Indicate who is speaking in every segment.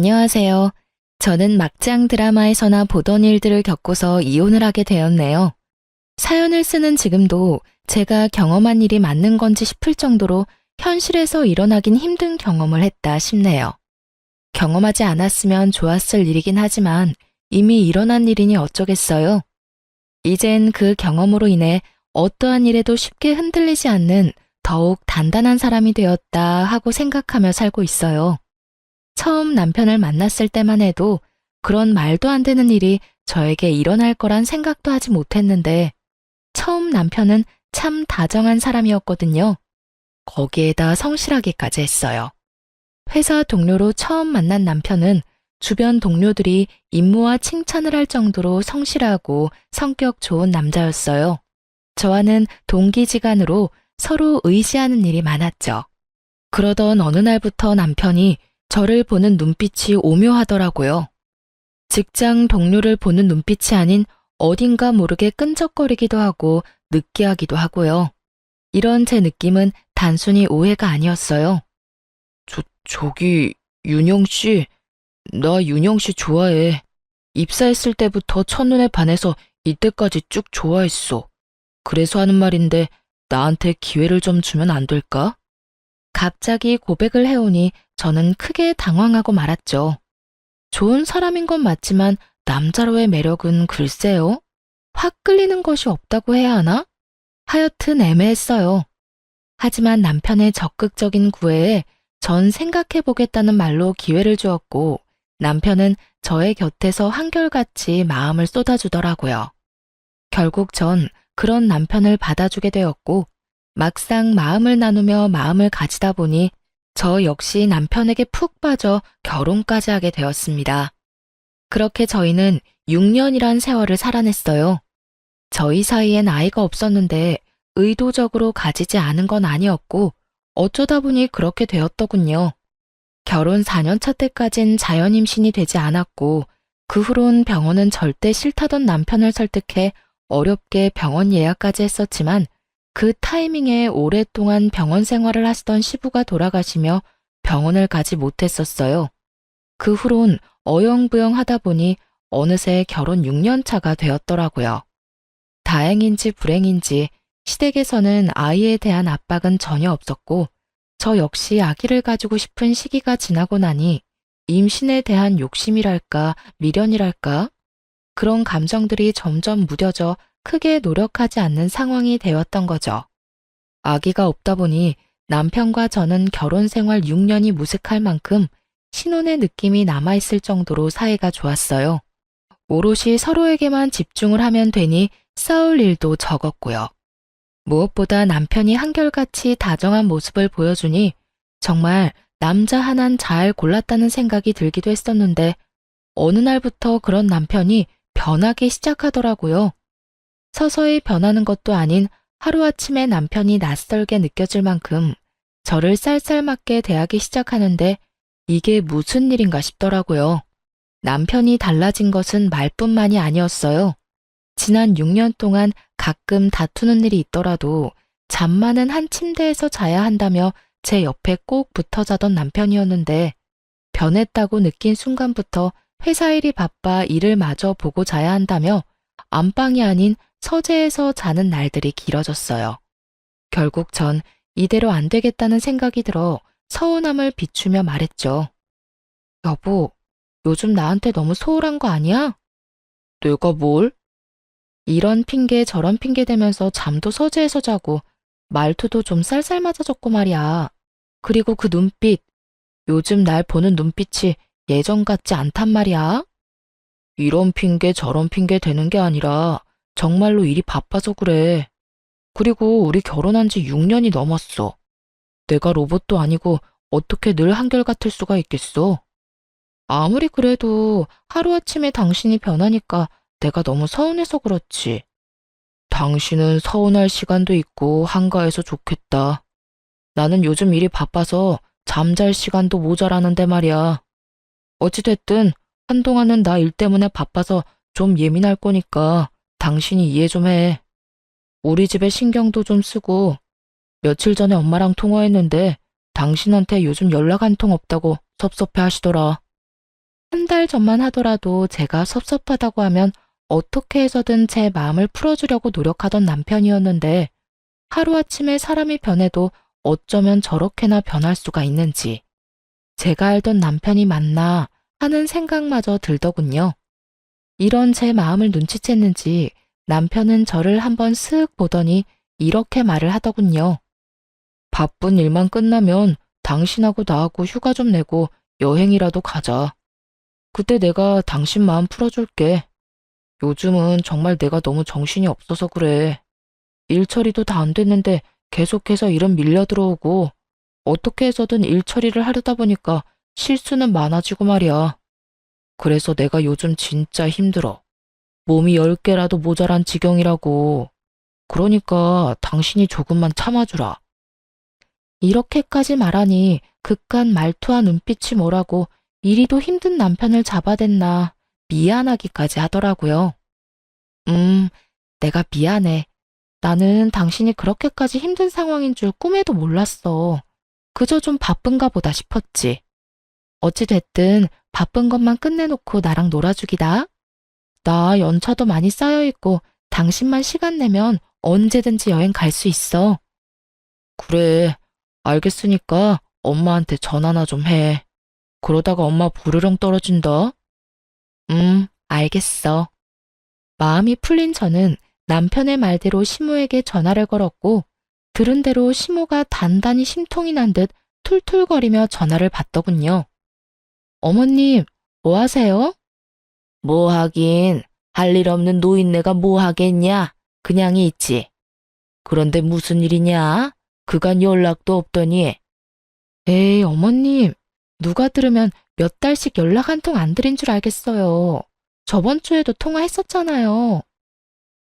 Speaker 1: 안녕하세요. 저는 막장 드라마에서나 보던 일들을 겪고서 이혼을 하게 되었네요. 사연을 쓰는 지금도 제가 경험한 일이 맞는 건지 싶을 정도로 현실에서 일어나긴 힘든 경험을 했다 싶네요. 경험하지 않았으면 좋았을 일이긴 하지만 이미 일어난 일이니 어쩌겠어요. 이젠 그 경험으로 인해 어떠한 일에도 쉽게 흔들리지 않는 더욱 단단한 사람이 되었다 하고 생각하며 살고 있어요. 처음 남편을 만났을 때만 해도 그런 말도 안 되는 일이 저에게 일어날 거란 생각도 하지 못했는데 처음 남편은 참 다정한 사람이었거든요. 거기에다 성실하기까지 했어요. 회사 동료로 처음 만난 남편은 주변 동료들이 임무와 칭찬을 할 정도로 성실하고 성격 좋은 남자였어요. 저와는 동기지간으로 서로 의지하는 일이 많았죠. 그러던 어느 날부터 남편이 저를 보는 눈빛이 오묘하더라고요. 직장 동료를 보는 눈빛이 아닌 어딘가 모르게 끈적거리기도 하고 느끼하기도 하고요. 이런 제 느낌은 단순히 오해가 아니었어요. 저기, 윤영 씨, 나 윤영 씨 좋아해. 입사했을 때부터 첫눈에 반해서 이때까지 쭉 좋아했어. 그래서 하는 말인데 나한테 기회를 좀 주면 안 될까? 갑자기 고백을 해오니 저는 크게 당황하고 말았죠. 좋은 사람인 건 맞지만 남자로의 매력은 글쎄요. 확 끌리는 것이 없다고 해야 하나? 하여튼 애매했어요. 하지만 남편의 적극적인 구애에 전 생각해보겠다는 말로 기회를 주었고 남편은 저의 곁에서 한결같이 마음을 쏟아주더라고요. 결국 전 그런 남편을 받아주게 되었고 막상 마음을 나누며 마음을 가지다 보니 저 역시 남편에게 푹 빠져 결혼까지 하게 되었습니다. 그렇게 저희는 6년이란 세월을 살아냈어요. 저희 사이엔 아이가 없었는데 의도적으로 가지지 않은 건 아니었고 어쩌다 보니 그렇게 되었더군요. 결혼 4년 차 때까진 자연임신이 되지 않았고 그 후론 병원은 절대 싫다던 남편을 설득해 어렵게 병원 예약까지 했었지만 그 타이밍에 오랫동안 병원 생활을 하시던 시부가 돌아가시며 병원을 가지 못했었어요. 그 후론 어영부영 하다 보니 어느새 결혼 6년 차가 되었더라고요. 다행인지 불행인지 시댁에서는 아이에 대한 압박은 전혀 없었고 저 역시 아기를 가지고 싶은 시기가 지나고 나니 임신에 대한 욕심이랄까 미련이랄까 그런 감정들이 점점 무뎌져 크게 노력하지 않는 상황이 되었던 거죠. 아기가 없다 보니 남편과 저는 결혼 생활 6년이 무색할 만큼 신혼의 느낌이 남아있을 정도로 사이가 좋았어요. 오롯이 서로에게만 집중을 하면 되니 싸울 일도 적었고요. 무엇보다 남편이 한결같이 다정한 모습을 보여주니 정말 남자 하나는 잘 골랐다는 생각이 들기도 했었는데 어느 날부터 그런 남편이 변하기 시작하더라고요. 서서히 변하는 것도 아닌 하루아침에 남편이 낯설게 느껴질 만큼 저를 쌀쌀맞게 대하기 시작하는데 이게 무슨 일인가 싶더라고요. 남편이 달라진 것은 말뿐만이 아니었어요. 지난 6년 동안 가끔 다투는 일이 있더라도 잠만은 한 침대에서 자야 한다며 제 옆에 꼭 붙어 자던 남편이었는데 변했다고 느낀 순간부터 회사 일이 바빠 일을 마저 보고 자야 한다며 안방이 아닌 서재에서 자는 날들이 길어졌어요. 결국 전 이대로 안 되겠다는 생각이 들어 서운함을 비추며 말했죠. 여보, 요즘 나한테 너무 소홀한 거 아니야? 내가 뭘? 이런 핑계 저런 핑계 대면서 잠도 서재에서 자고 말투도 좀 쌀쌀맞아졌고 말이야. 그리고 그 눈빛, 요즘 날 보는 눈빛이 예전 같지 않단 말이야. 이런 핑계 저런 핑계 대는 게 아니라 정말로 일이 바빠서 그래. 그리고 우리 결혼한 지 6년이 넘었어. 내가 로봇도 아니고 어떻게 늘 한결같을 수가 있겠어? 아무리 그래도 하루아침에 당신이 변하니까 내가 너무 서운해서 그렇지. 당신은 서운할 시간도 있고 한가해서 좋겠다. 나는 요즘 일이 바빠서 잠잘 시간도 모자라는데 말이야. 어찌됐든 한동안은 나 일 때문에 바빠서 좀 예민할 거니까 당신이 이해 좀 해. 우리 집에 신경도 좀 쓰고 며칠 전에 엄마랑 통화했는데 당신한테 요즘 연락 한 통 없다고 섭섭해 하시더라. 한 달 전만 하더라도 제가 섭섭하다고 하면 어떻게 해서든 제 마음을 풀어주려고 노력하던 남편이었는데 하루아침에 사람이 변해도 어쩌면 저렇게나 변할 수가 있는지 제가 알던 남편이 맞나 하는 생각마저 들더군요. 이런 제 마음을 눈치챘는지 남편은 저를 한번 쓱 보더니 이렇게 말을 하더군요. 바쁜 일만 끝나면 당신하고 나하고 휴가 좀 내고 여행이라도 가자. 그때 내가 당신 마음 풀어줄게. 요즘은 정말 내가 너무 정신이 없어서 그래. 일 처리도 다 안 됐는데 계속해서 일은 밀려 들어오고 어떻게 해서든 일 처리를 하려다 보니까 실수는 많아지고 말이야. 그래서 내가 요즘 진짜 힘들어. 몸이 10개라도 모자란 지경이라고. 그러니까 당신이 조금만 참아주라. 이렇게까지 말하니 그깟 말투와 눈빛이 뭐라고 이리도 힘든 남편을 잡아댔나 미안하기까지 하더라고요. 내가 미안해. 나는 당신이 그렇게까지 힘든 상황인 줄 꿈에도 몰랐어. 그저 좀 바쁜가 보다 싶었지. 어찌됐든 바쁜 것만 끝내놓고 나랑 놀아주기다. 나 연차도 많이 쌓여있고 당신만 시간 내면 언제든지 여행 갈 수 있어. 그래, 알겠으니까 엄마한테 전화나 좀 해. 그러다가 엄마 부르릉 떨어진다. 알겠어. 마음이 풀린 저는 남편의 말대로 시모에게 전화를 걸었고 들은 대로 시모가 단단히 심통이 난 듯 툴툴거리며 전화를 받더군요. 어머님, 뭐 하세요? 뭐 하긴, 할 일 없는 노인네가 뭐 하겠냐? 그냥 있지. 그런데 무슨 일이냐? 그간 연락도 없더니. 에이, 어머님, 누가 들으면 몇 달씩 연락 한 통 안 드린 줄 알겠어요. 저번 주에도 통화했었잖아요.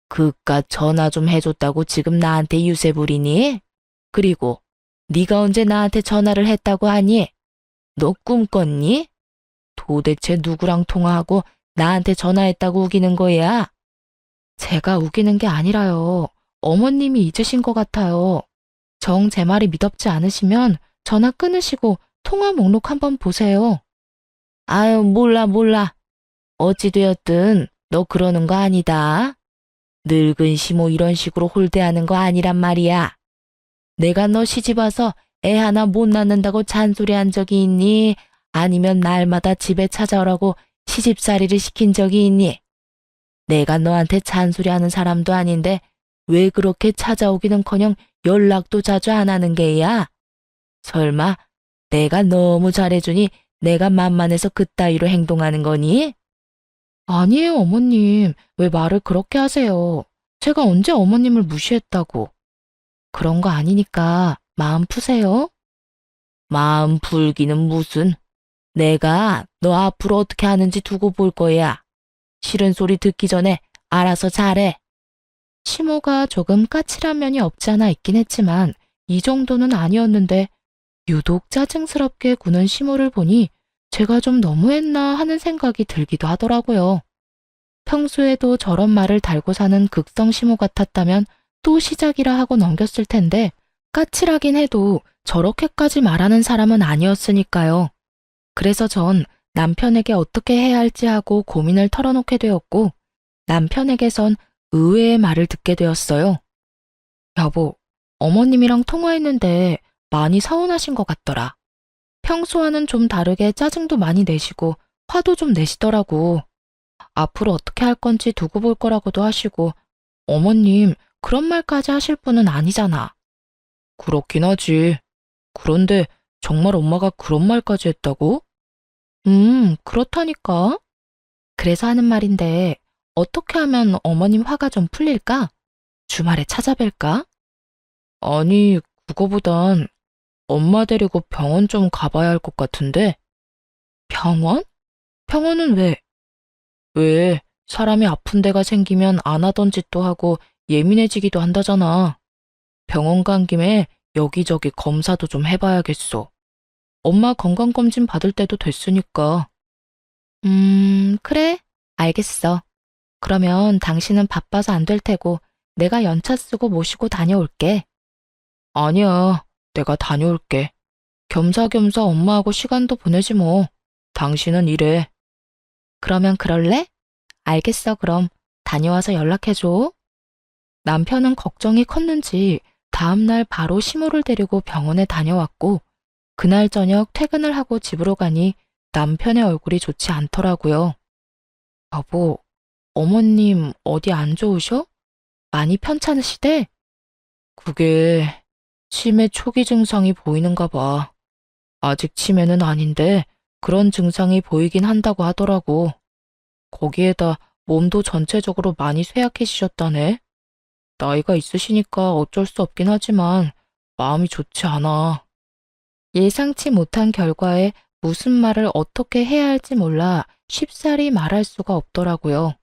Speaker 1: 그깟 전화 좀 해줬다고 지금 나한테 유세 부리니? 그리고 네가 언제 나한테 전화를 했다고 하니? 너 꿈꿨니? 도대체 누구랑 통화하고 나한테 전화했다고 우기는 거야? 제가 우기는 게 아니라요. 어머님이 잊으신 것 같아요. 정 제 말이 미덥지 않으시면 전화 끊으시고 통화 목록 한번 보세요. 아유, 몰라. 어찌되었든 너 그러는 거 아니다. 늙은 시모 이런 식으로 홀대하는 거 아니란 말이야. 내가 너 시집와서 애 하나 못 낳는다고 잔소리한 적이 있니? 아니면 날마다 집에 찾아오라고 시집살이를 시킨 적이 있니? 내가 너한테 잔소리하는 사람도 아닌데 왜 그렇게 찾아오기는커녕 연락도 자주 안 하는 게야? 설마 내가 너무 잘해주니 내가 만만해서 그따위로 행동하는 거니? 아니에요, 어머님. 왜 말을 그렇게 하세요? 제가 언제 어머님을 무시했다고. 그런 거 아니니까 마음 푸세요. 마음 풀기는 무슨. 내가 너 앞으로 어떻게 하는지 두고 볼 거야. 싫은 소리 듣기 전에 알아서 잘해. 시모가 조금 까칠한 면이 없지 않아 있긴 했지만 이 정도는 아니었는데 유독 짜증스럽게 구는 시모를 보니 제가 좀 너무했나 하는 생각이 들기도 하더라고요. 평소에도 저런 말을 달고 사는 극성 시모 같았다면 또 시작이라 하고 넘겼을 텐데 까칠하긴 해도 저렇게까지 말하는 사람은 아니었으니까요. 그래서 전 남편에게 어떻게 해야 할지 하고 고민을 털어놓게 되었고 남편에게선 의외의 말을 듣게 되었어요. 여보, 어머님이랑 통화했는데 많이 서운하신 것 같더라. 평소와는 좀 다르게 짜증도 많이 내시고 화도 좀 내시더라고. 앞으로 어떻게 할 건지 두고 볼 거라고도 하시고 어머님 그런 말까지 하실 분은 아니잖아. 그렇긴 하지. 그런데 정말 엄마가 그런 말까지 했다고? 그렇다니까. 그래서 하는 말인데 어떻게 하면 어머님 화가 좀 풀릴까? 주말에 찾아뵐까? 아니, 그거보단 엄마 데리고 병원 좀 가봐야 할 것 같은데. 병원? 병원은 왜? 왜? 사람이 아픈 데가 생기면 안 하던 짓도 하고 예민해지기도 한다잖아. 병원 간 김에 여기저기 검사도 좀 해봐야겠어. 엄마 건강검진 받을 때도 됐으니까. 그래? 알겠어. 그러면 당신은 바빠서 안 될 테고 내가 연차 쓰고 모시고 다녀올게. 아니야, 내가 다녀올게. 겸사겸사 엄마하고 시간도 보내지 뭐. 당신은 일해. 그러면 그럴래? 알겠어, 그럼. 다녀와서 연락해줘. 남편은 걱정이 컸는지 다음날 바로 시모를 데리고 병원에 다녀왔고, 그날 저녁 퇴근을 하고 집으로 가니 남편의 얼굴이 좋지 않더라고요. 여보, 어머님 어디 안 좋으셔? 많이 편찮으시대? 그게 치매 초기 증상이 보이는가 봐. 아직 치매는 아닌데 그런 증상이 보이긴 한다고 하더라고. 거기에다 몸도 전체적으로 많이 쇠약해지셨다네. 나이가 있으시니까 어쩔 수 없긴 하지만 마음이 좋지 않아. 예상치 못한 결과에 무슨 말을 어떻게 해야 할지 몰라 쉽사리 말할 수가 없더라고요.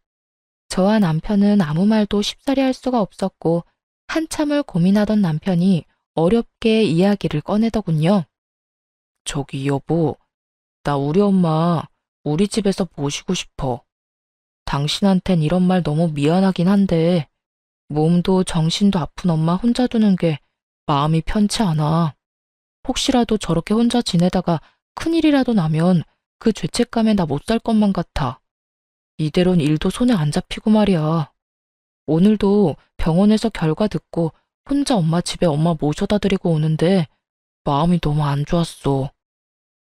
Speaker 1: 저와 남편은 아무 말도 쉽사리 할 수가 없었고 한참을 고민하던 남편이 어렵게 이야기를 꺼내더군요. 저기 여보, 나 우리 엄마 우리 집에서 모시고 싶어. 당신한텐 이런 말 너무 미안하긴 한데 몸도 정신도 아픈 엄마 혼자 두는 게 마음이 편치 않아. 혹시라도 저렇게 혼자 지내다가 큰일이라도 나면 그 죄책감에 나 못 살 것만 같아. 이대로는 일도 손에 안 잡히고 말이야. 오늘도 병원에서 결과 듣고 혼자 엄마 집에 엄마 모셔다 드리고 오는데 마음이 너무 안 좋았어.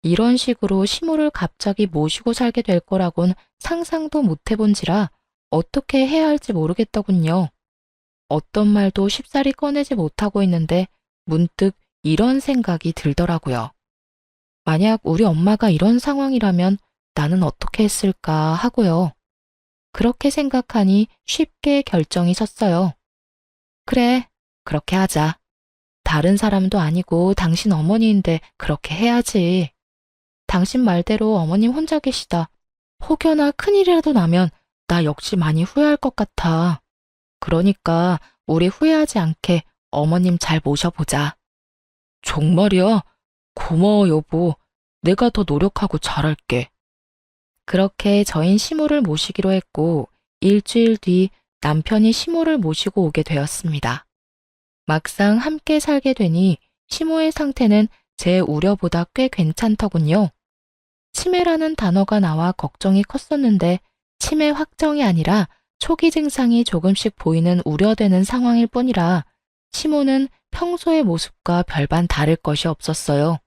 Speaker 1: 이런 식으로 시모를 갑자기 모시고 살게 될 거라곤 상상도 못 해본지라 어떻게 해야 할지 모르겠더군요. 어떤 말도 쉽사리 꺼내지 못하고 있는데 문득 이런 생각이 들더라고요. 만약 우리 엄마가 이런 상황이라면 나는 어떻게 했을까 하고요. 그렇게 생각하니 쉽게 결정이 섰어요. 그래, 그렇게 하자. 다른 사람도 아니고 당신 어머니인데 그렇게 해야지. 당신 말대로 어머님 혼자 계시다. 혹여나 큰일이라도 나면 나 역시 많이 후회할 것 같아. 그러니까 우리 후회하지 않게 어머님 잘 모셔보자. 정말이야? 고마워 여보. 내가 더 노력하고 잘할게. 그렇게 저흰 시모를 모시기로 했고 일주일 뒤 남편이 시모를 모시고 오게 되었습니다. 막상 함께 살게 되니 시모의 상태는 제 우려보다 꽤 괜찮더군요. 치매라는 단어가 나와 걱정이 컸었는데 치매 확정이 아니라 초기 증상이 조금씩 보이는 우려되는 상황일 뿐이라 시모는 평소의 모습과 별반 다를 것이 없었어요.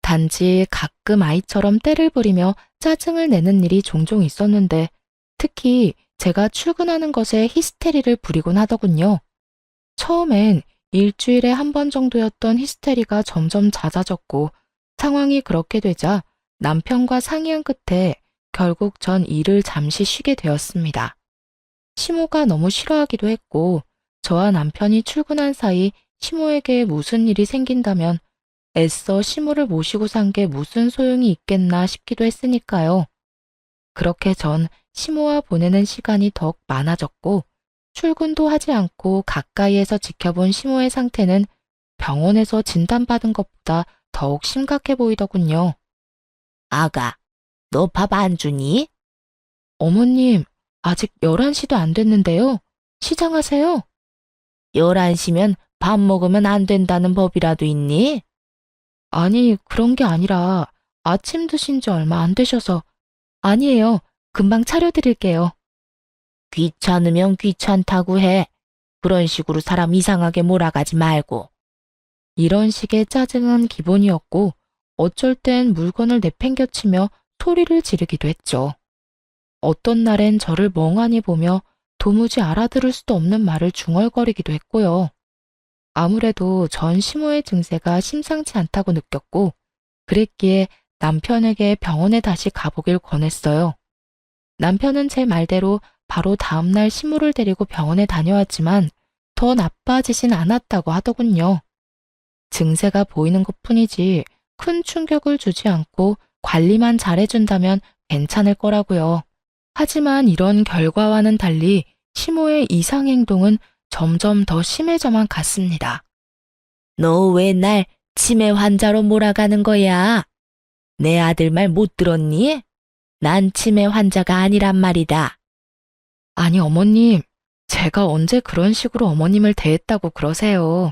Speaker 1: 단지 가끔 아이처럼 떼를 부리며 짜증을 내는 일이 종종 있었는데 특히 제가 출근하는 것에 히스테리를 부리곤 하더군요. 처음엔 일주일에 한 번 정도였던 히스테리가 점점 잦아졌고 상황이 그렇게 되자 남편과 상의한 끝에 결국 전 일을 잠시 쉬게 되었습니다. 시모가 너무 싫어하기도 했고 저와 남편이 출근한 사이 시모에게 무슨 일이 생긴다면 애써 시모를 모시고 산 게 무슨 소용이 있겠나 싶기도 했으니까요. 그렇게 전 시모와 보내는 시간이 더욱 많아졌고 출근도 하지 않고 가까이에서 지켜본 시모의 상태는 병원에서 진단받은 것보다 더욱 심각해 보이더군요. 아가, 너 밥 안 주니? 어머님, 아직 11시도 안 됐는데요. 시장하세요. 11시면 밥 먹으면 안 된다는 법이라도 있니? 아니, 그런 게 아니라 아침 드신 지 얼마 안 되셔서. 아니에요. 금방 차려드릴게요. 귀찮으면 귀찮다고 해. 그런 식으로 사람 이상하게 몰아가지 말고. 이런 식의 짜증은 기본이었고 어쩔 땐 물건을 내팽겨치며 소리를 지르기도 했죠. 어떤 날엔 저를 멍하니 보며 도무지 알아들을 수도 없는 말을 중얼거리기도 했고요. 아무래도 전 시모의 증세가 심상치 않다고 느꼈고 그랬기에 남편에게 병원에 다시 가보길 권했어요. 남편은 제 말대로 바로 다음날 시모를 데리고 병원에 다녀왔지만 더 나빠지진 않았다고 하더군요. 증세가 보이는 것뿐이지 큰 충격을 주지 않고 관리만 잘해준다면 괜찮을 거라고요. 하지만 이런 결과와는 달리 시모의 이상 행동은 점점 더 심해져만 갔습니다. 너 왜 날 치매 환자로 몰아가는 거야? 내 아들 말 못 들었니? 난 치매 환자가 아니란 말이다. 아니 어머님, 제가 언제 그런 식으로 어머님을 대했다고 그러세요.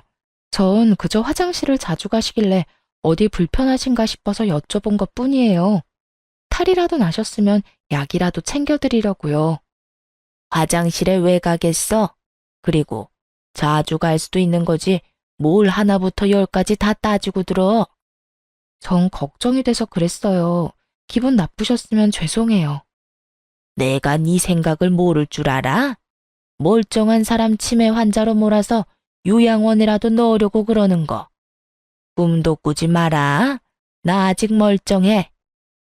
Speaker 1: 전 그저 화장실을 자주 가시길래 어디 불편하신가 싶어서 여쭤본 것뿐이에요. 탈이라도 나셨으면 약이라도 챙겨드리려고요. 화장실에 왜 가겠어? 그리고 자주 갈 수도 있는 거지. 뭘 하나부터 열까지 다 따지고 들어. 전 걱정이 돼서 그랬어요. 기분 나쁘셨으면 죄송해요. 내가 네 생각을 모를 줄 알아? 멀쩡한 사람 치매 환자로 몰아서 요양원이라도 넣으려고 그러는 거. 꿈도 꾸지 마라. 나 아직 멀쩡해.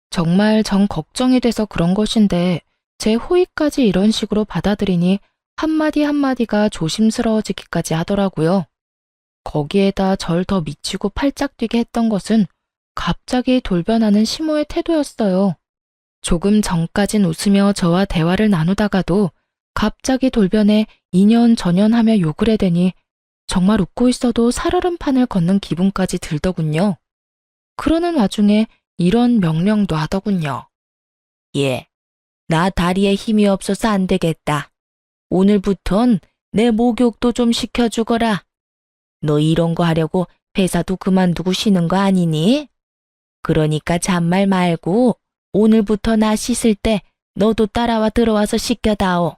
Speaker 1: 정말 전 걱정이 돼서 그런 것인데 제 호의까지 이런 식으로 받아들이니 한마디 한마디가 조심스러워지기까지 하더라고요. 거기에다 절 더 미치고 팔짝 뛰게 했던 것은 갑자기 돌변하는 시모의 태도였어요. 조금 전까진 웃으며 저와 대화를 나누다가도 갑자기 돌변해 이년저년하며 욕을 해대니 정말 웃고 있어도 살얼음판을 걷는 기분까지 들더군요. 그러는 와중에 이런 명령도 하더군요. 예, 나 다리에 힘이 없어서 안 되겠다. 오늘부턴 내 목욕도 좀 시켜주거라. 너 이런 거 하려고 회사도 그만두고 쉬는 거 아니니? 그러니까 잔말 말고 오늘부터 나 씻을 때 너도 따라와 들어와서 씻겨다오.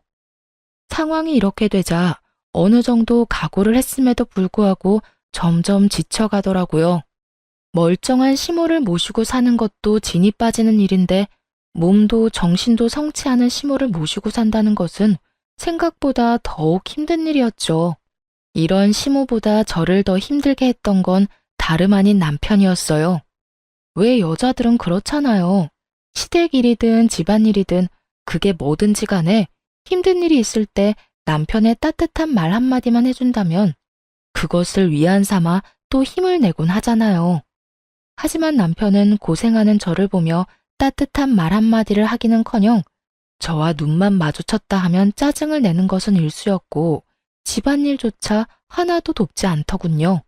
Speaker 1: 상황이 이렇게 되자 어느 정도 각오를 했음에도 불구하고 점점 지쳐가더라고요. 멀쩡한 시모를 모시고 사는 것도 진이 빠지는 일인데 몸도 정신도 성취하는 시모를 모시고 산다는 것은 생각보다 더욱 힘든 일이었죠. 이런 시모보다 저를 더 힘들게 했던 건 다름 아닌 남편이었어요. 왜 여자들은 그렇잖아요. 시댁일이든 집안일이든 그게 뭐든지 간에 힘든 일이 있을 때 남편의 따뜻한 말 한마디만 해준다면 그것을 위안 삼아 또 힘을 내곤 하잖아요. 하지만 남편은 고생하는 저를 보며 따뜻한 말 한마디를 하기는커녕 저와 눈만 마주쳤다 하면 짜증을 내는 것은 일쑤였고 집안일조차 하나도 돕지 않더군요.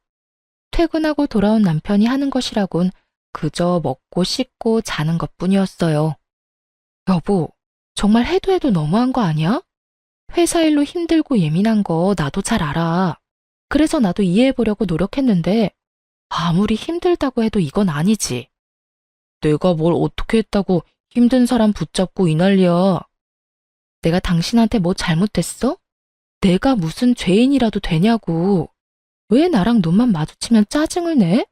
Speaker 1: 퇴근하고 돌아온 남편이 하는 것이라곤 그저 먹고 씻고 자는 것뿐이었어요. 여보, 정말 해도 해도 너무한 거 아니야? 회사 일로 힘들고 예민한 거 나도 잘 알아. 그래서 나도 이해해보려고 노력했는데 아무리 힘들다고 해도 이건 아니지. 내가 뭘 어떻게 했다고 힘든 사람 붙잡고 이 난리야. 내가 당신한테 뭐 잘못했어? 내가 무슨 죄인이라도 되냐고. 왜 나랑 눈만 마주치면 짜증을 내?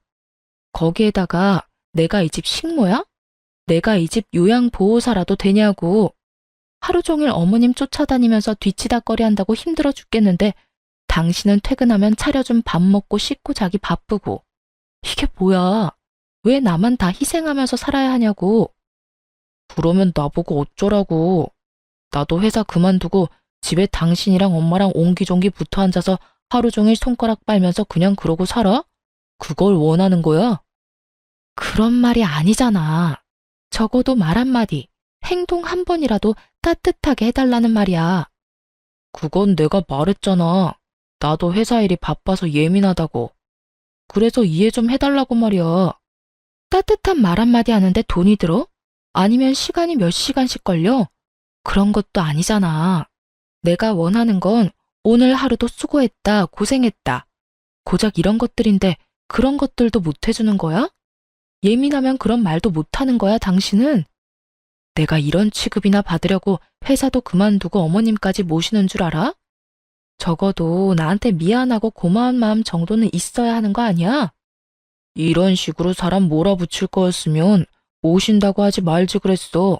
Speaker 1: 거기에다가 내가 이 집 식모야? 내가 이 집 요양보호사라도 되냐고. 하루 종일 어머님 쫓아다니면서 뒤치다꺼리 한다고 힘들어 죽겠는데 당신은 퇴근하면 차려준 밥 먹고 씻고 자기 바쁘고. 이게 뭐야? 왜 나만 다 희생하면서 살아야 하냐고. 그러면 나보고 어쩌라고. 나도 회사 그만두고 집에 당신이랑 엄마랑 옹기종기 붙어 앉아서 하루 종일 손가락 빨면서 그냥 그러고 살아? 그걸 원하는 거야? 그런 말이 아니잖아. 적어도 말 한마디, 행동 한 번이라도 따뜻하게 해달라는 말이야. 그건 내가 말했잖아. 나도 회사 일이 바빠서 예민하다고. 그래서 이해 좀 해달라고 말이야. 따뜻한 말 한마디 하는데 돈이 들어? 아니면 시간이 몇 시간씩 걸려? 그런 것도 아니잖아. 내가 원하는 건 오늘 하루도 수고했다, 고생했다. 고작 이런 것들인데 그런 것들도 못 해주는 거야? 예민하면 그런 말도 못 하는 거야, 당신은? 내가 이런 취급이나 받으려고 회사도 그만두고 어머님까지 모시는 줄 알아? 적어도 나한테 미안하고 고마운 마음 정도는 있어야 하는 거 아니야? 이런 식으로 사람 몰아붙일 거였으면 모신다고 하지 말지 그랬어.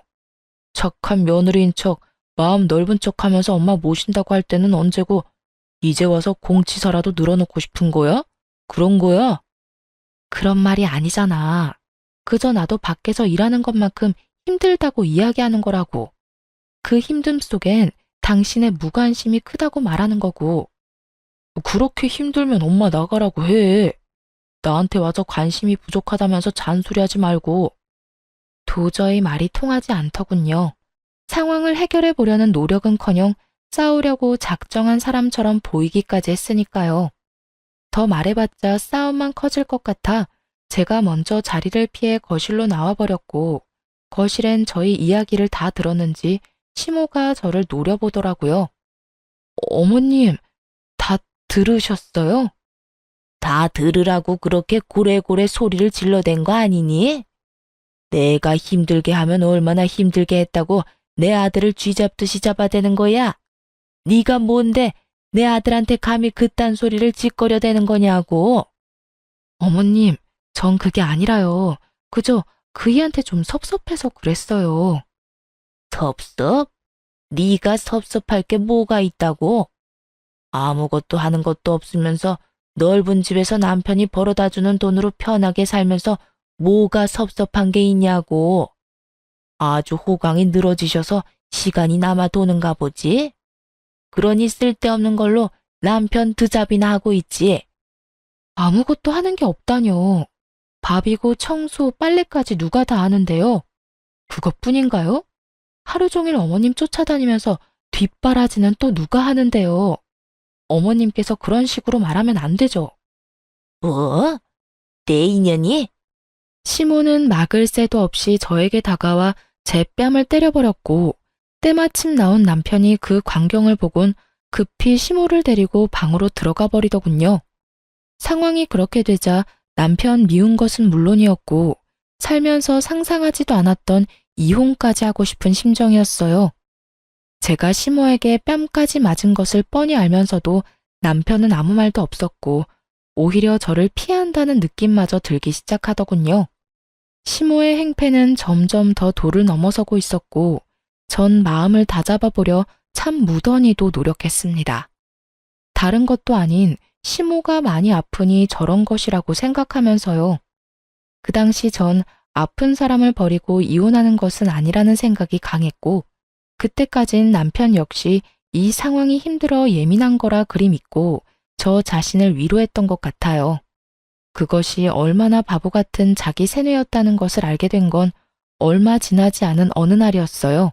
Speaker 1: 착한 며느리인 척, 마음 넓은 척 하면서 엄마 모신다고 할 때는 언제고 이제 와서 공치사라도 늘어놓고 싶은 거야? 그런 거야? 그런 말이 아니잖아. 그저 나도 밖에서 일하는 것만큼 힘들다고 이야기하는 거라고. 그 힘듦 속엔 당신의 무관심이 크다고 말하는 거고. 그렇게 힘들면 엄마 나가라고 해. 나한테 와서 관심이 부족하다면서 잔소리하지 말고. 도저히 말이 통하지 않더군요. 상황을 해결해 보려는 노력은커녕 싸우려고 작정한 사람처럼 보이기까지 했으니까요. 더 말해봤자 싸움만 커질 것 같아 제가 먼저 자리를 피해 거실로 나와버렸고 거실엔 저희 이야기를 다 들었는지 시모가 저를 노려보더라고요. 어머님, 다 들으셨어요? 다 들으라고 그렇게 고래고래 소리를 질러댄 거 아니니? 내가 힘들게 하면 얼마나 힘들게 했다고 내 아들을 쥐잡듯이 잡아대는 거야? 네가 뭔데 내 아들한테 감히 그딴 소리를 짓거려대는 거냐고. 어머님, 전 그게 아니라요. 그저 그이한테 좀 섭섭해서 그랬어요. 섭섭? 네가 섭섭할 게 뭐가 있다고? 아무것도 하는 것도 없으면서 넓은 집에서 남편이 벌어다 주는 돈으로 편하게 살면서 뭐가 섭섭한 게 있냐고. 아주 호강이 늘어지셔서 시간이 남아 도는가 보지? 그러니 쓸데없는 걸로 남편 드잡이나 하고 있지. 아무것도 하는 게 없다뇨. 밥이고 청소, 빨래까지 누가 다 하는데요. 그것뿐인가요? 하루 종일 어머님 쫓아다니면서 뒷바라지는 또 누가 하는데요. 어머님께서 그런 식으로 말하면 안 되죠. 뭐? 내 인연이? 시모는 막을 새도 없이 저에게 다가와 제 뺨을 때려버렸고 때마침 나온 남편이 그 광경을 보곤 급히 시모를 데리고 방으로 들어가 버리더군요. 상황이 그렇게 되자 남편 미운 것은 물론이었고 살면서 상상하지도 않았던 이혼까지 하고 싶은 심정이었어요. 제가 시모에게 뺨까지 맞은 것을 뻔히 알면서도 남편은 아무 말도 없었고 오히려 저를 피한다는 느낌마저 들기 시작하더군요. 시모의 행패는 점점 더 도를 넘어서고 있었고 전 마음을 다잡아보려 참 무던히도 노력했습니다. 다른 것도 아닌 시모가 많이 아프니 저런 것이라고 생각하면서요. 그 당시 전 아픈 사람을 버리고 이혼하는 것은 아니라는 생각이 강했고 그때까진 남편 역시 이 상황이 힘들어 예민한 거라 그리 믿고 저 자신을 위로했던 것 같아요. 그것이 얼마나 바보 같은 자기 세뇌였다는 것을 알게 된 건 얼마 지나지 않은 어느 날이었어요.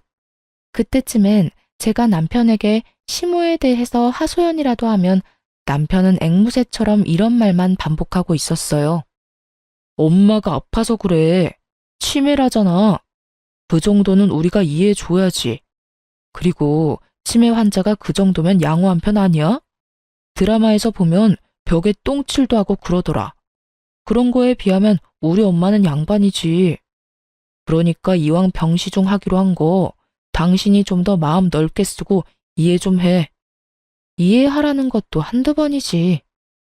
Speaker 1: 그때쯤엔 제가 남편에게 시모에 대해서 하소연이라도 하면 남편은 앵무새처럼 이런 말만 반복하고 있었어요. 엄마가 아파서 그래. 치매라잖아. 그 정도는 우리가 이해해줘야지. 그리고 치매 환자가 그 정도면 양호한 편 아니야? 드라마에서 보면 벽에 똥칠도 하고 그러더라. 그런 거에 비하면 우리 엄마는 양반이지. 그러니까 이왕 병시중 하기로 한 거 당신이 좀 더 마음 넓게 쓰고 이해 좀 해. 이해하라는 것도 한두 번이지.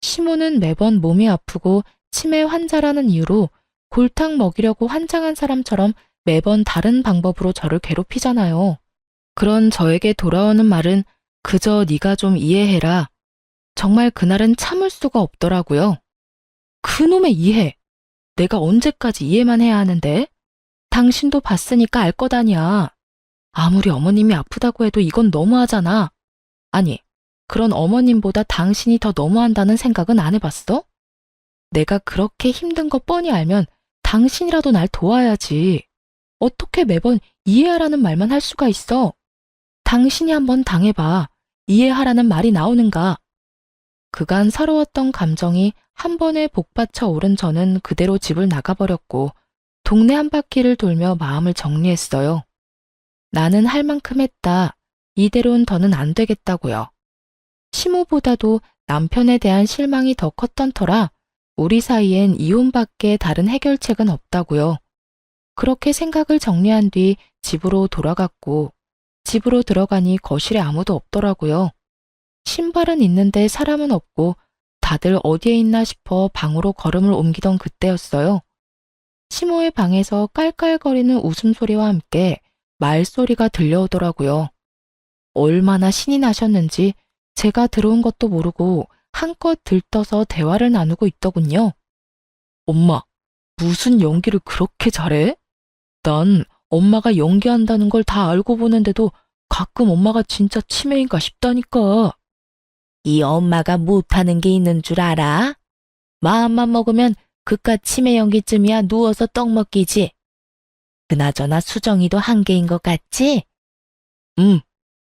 Speaker 1: 시모는 매번 몸이 아프고 치매 환자라는 이유로 골탕 먹이려고 환장한 사람처럼 매번 다른 방법으로 저를 괴롭히잖아요. 그런 저에게 돌아오는 말은 그저 네가 좀 이해해라. 정말 그날은 참을 수가 없더라고요. 그놈의 이해! 내가 언제까지 이해만 해야 하는데? 당신도 봤으니까 알 것 아니야. 아무리 어머님이 아프다고 해도 이건 너무하잖아. 아니, 그런 어머님보다 당신이 더 너무한다는 생각은 안 해봤어? 내가 그렇게 힘든 거 뻔히 알면 당신이라도 날 도와야지. 어떻게 매번 이해하라는 말만 할 수가 있어? 당신이 한번 당해봐. 이해하라는 말이 나오는가? 그간 서러웠던 감정이 한 번에 복받쳐 오른 저는 그대로 집을 나가버렸고 동네 한 바퀴를 돌며 마음을 정리했어요. 나는 할 만큼 했다. 이대로는 더는 안 되겠다고요. 시모보다도 남편에 대한 실망이 더 컸던 터라 우리 사이엔 이혼밖에 다른 해결책은 없다고요. 그렇게 생각을 정리한 뒤 집으로 돌아갔고 집으로 들어가니 거실에 아무도 없더라고요. 신발은 있는데 사람은 없고 다들 어디에 있나 싶어 방으로 걸음을 옮기던 그때였어요. 시모의 방에서 깔깔거리는 웃음소리와 함께 말소리가 들려오더라고요. 얼마나 신이 나셨는지 제가 들어온 것도 모르고 한껏 들떠서 대화를 나누고 있더군요. 엄마, 무슨 연기를 그렇게 잘해? 난 엄마가 연기한다는 걸 다 알고 보는데도 가끔 엄마가 진짜 치매인가 싶다니까. 이 엄마가 못하는 게 있는 줄 알아? 마음만 먹으면 그깟 치매 연기쯤이야 누워서 떡 먹기지. 그나저나 수정이도 한계인 것 같지?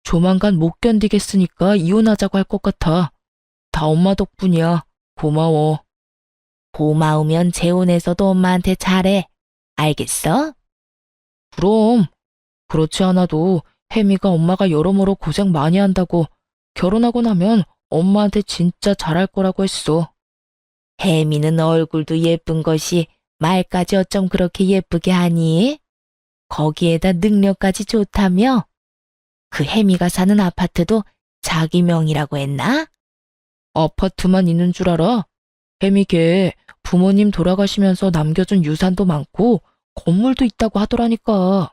Speaker 1: 조만간 못 견디겠으니까 이혼하자고 할 것 같아. 다 엄마 덕분이야. 고마워. 고마우면 재혼해서도 엄마한테 잘해. 알겠어? 그럼. 그렇지 않아도 혜미가 엄마가 여러모로 고생 많이 한다고 결혼하고 나면 엄마한테 진짜 잘할 거라고 했어. 혜미는 얼굴도 예쁜 것이 말까지 어쩜 그렇게 예쁘게 하니? 거기에다 능력까지 좋다며? 그 혜미가 사는 아파트도 자기 명이라고 했나? 아파트만 있는 줄 알아? 혜미 걔 부모님 돌아가시면서 남겨준 유산도 많고 건물도 있다고 하더라니까.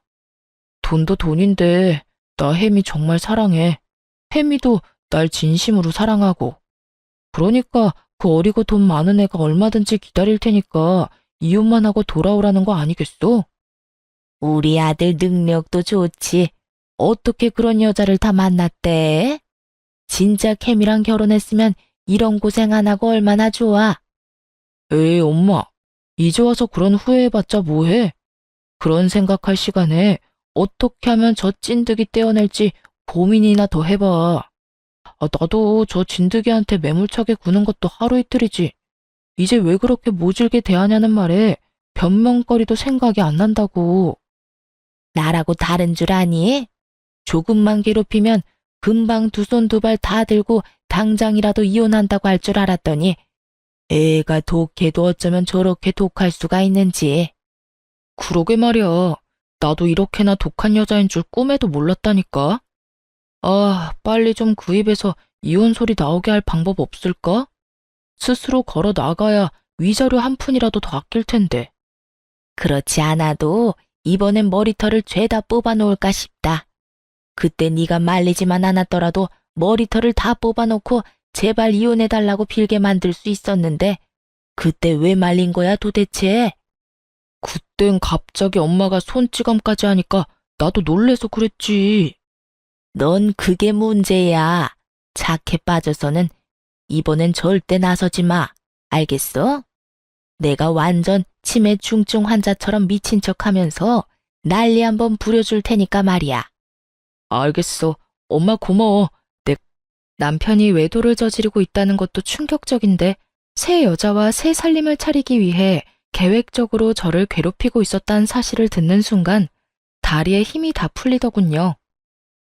Speaker 1: 돈도 돈인데 나 혜미 정말 사랑해. 혜미도 날 진심으로 사랑하고. 그러니까 그 어리고 돈 많은 애가 얼마든지 기다릴 테니까 이혼만 하고 돌아오라는 거 아니겠어? 우리 아들 능력도 좋지. 어떻게 그런 여자를 다 만났대? 진짜 캠이랑 결혼했으면 이런 고생 안 하고 얼마나 좋아. 에이, 엄마. 이제 와서 그런 후회해봤자 뭐해? 그런 생각할 시간에 어떻게 하면 저 찐득이 떼어낼지 고민이나 더 해봐. 나도 저 진드기한테 매몰차게 구는 것도 하루 이틀이지. 이제 왜 그렇게 모질게 대하냐는 말에 변명거리도 생각이 안 난다고. 나라고 다른 줄 아니? 조금만 괴롭히면 금방 두 손 두 발 다 들고 당장이라도 이혼한다고 할 줄 알았더니 애가 독해도 어쩌면 저렇게 독할 수가 있는지. 그러게 말이야. 나도 이렇게나 독한 여자인 줄 꿈에도 몰랐다니까. 아, 빨리 좀 그 입에서 이혼 소리 나오게 할 방법 없을까? 스스로 걸어 나가야 위자료 한 푼이라도 더 아낄 텐데. 그렇지 않아도 이번엔 머리털을 죄다 뽑아놓을까 싶다. 그때 네가 말리지만 않았더라도 머리털을 다 뽑아놓고 제발 이혼해달라고 빌게 만들 수 있었는데 그때 왜 말린 거야 도대체? 그땐 갑자기 엄마가 손찌검까지 하니까 나도 놀래서 그랬지. 넌 그게 문제야. 착해 빠져서는 이번엔 절대 나서지 마. 알겠어? 내가 완전 치매 중증 환자처럼 미친 척하면서 난리 한번 부려줄 테니까 말이야. 알겠어. 엄마 고마워. 내 남편이 외도를 저지르고 있다는 것도 충격적인데 새 여자와 새 살림을 차리기 위해 계획적으로 저를 괴롭히고 있었다는 사실을 듣는 순간 다리에 힘이 다 풀리더군요.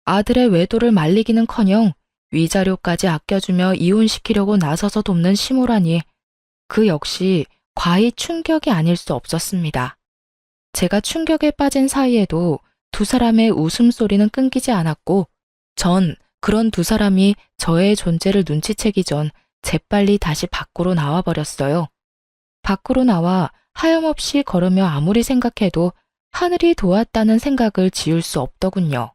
Speaker 1: 아들의 외도를 말리기는커녕 위자료까지 아껴주며 이혼시키려고 나서서 돕는 시모라니 그 역시 과히 충격이 아닐 수 없었습니다. 제가 충격에 빠진 사이에도 두 사람의 웃음소리는 끊기지 않았고 전 그런 두 사람이 저의 존재를 눈치채기 전 재빨리 다시 밖으로 나와버렸어요. 밖으로 나와 하염없이 걸으며 아무리 생각해도 하늘이 도왔다는 생각을 지울 수 없더군요.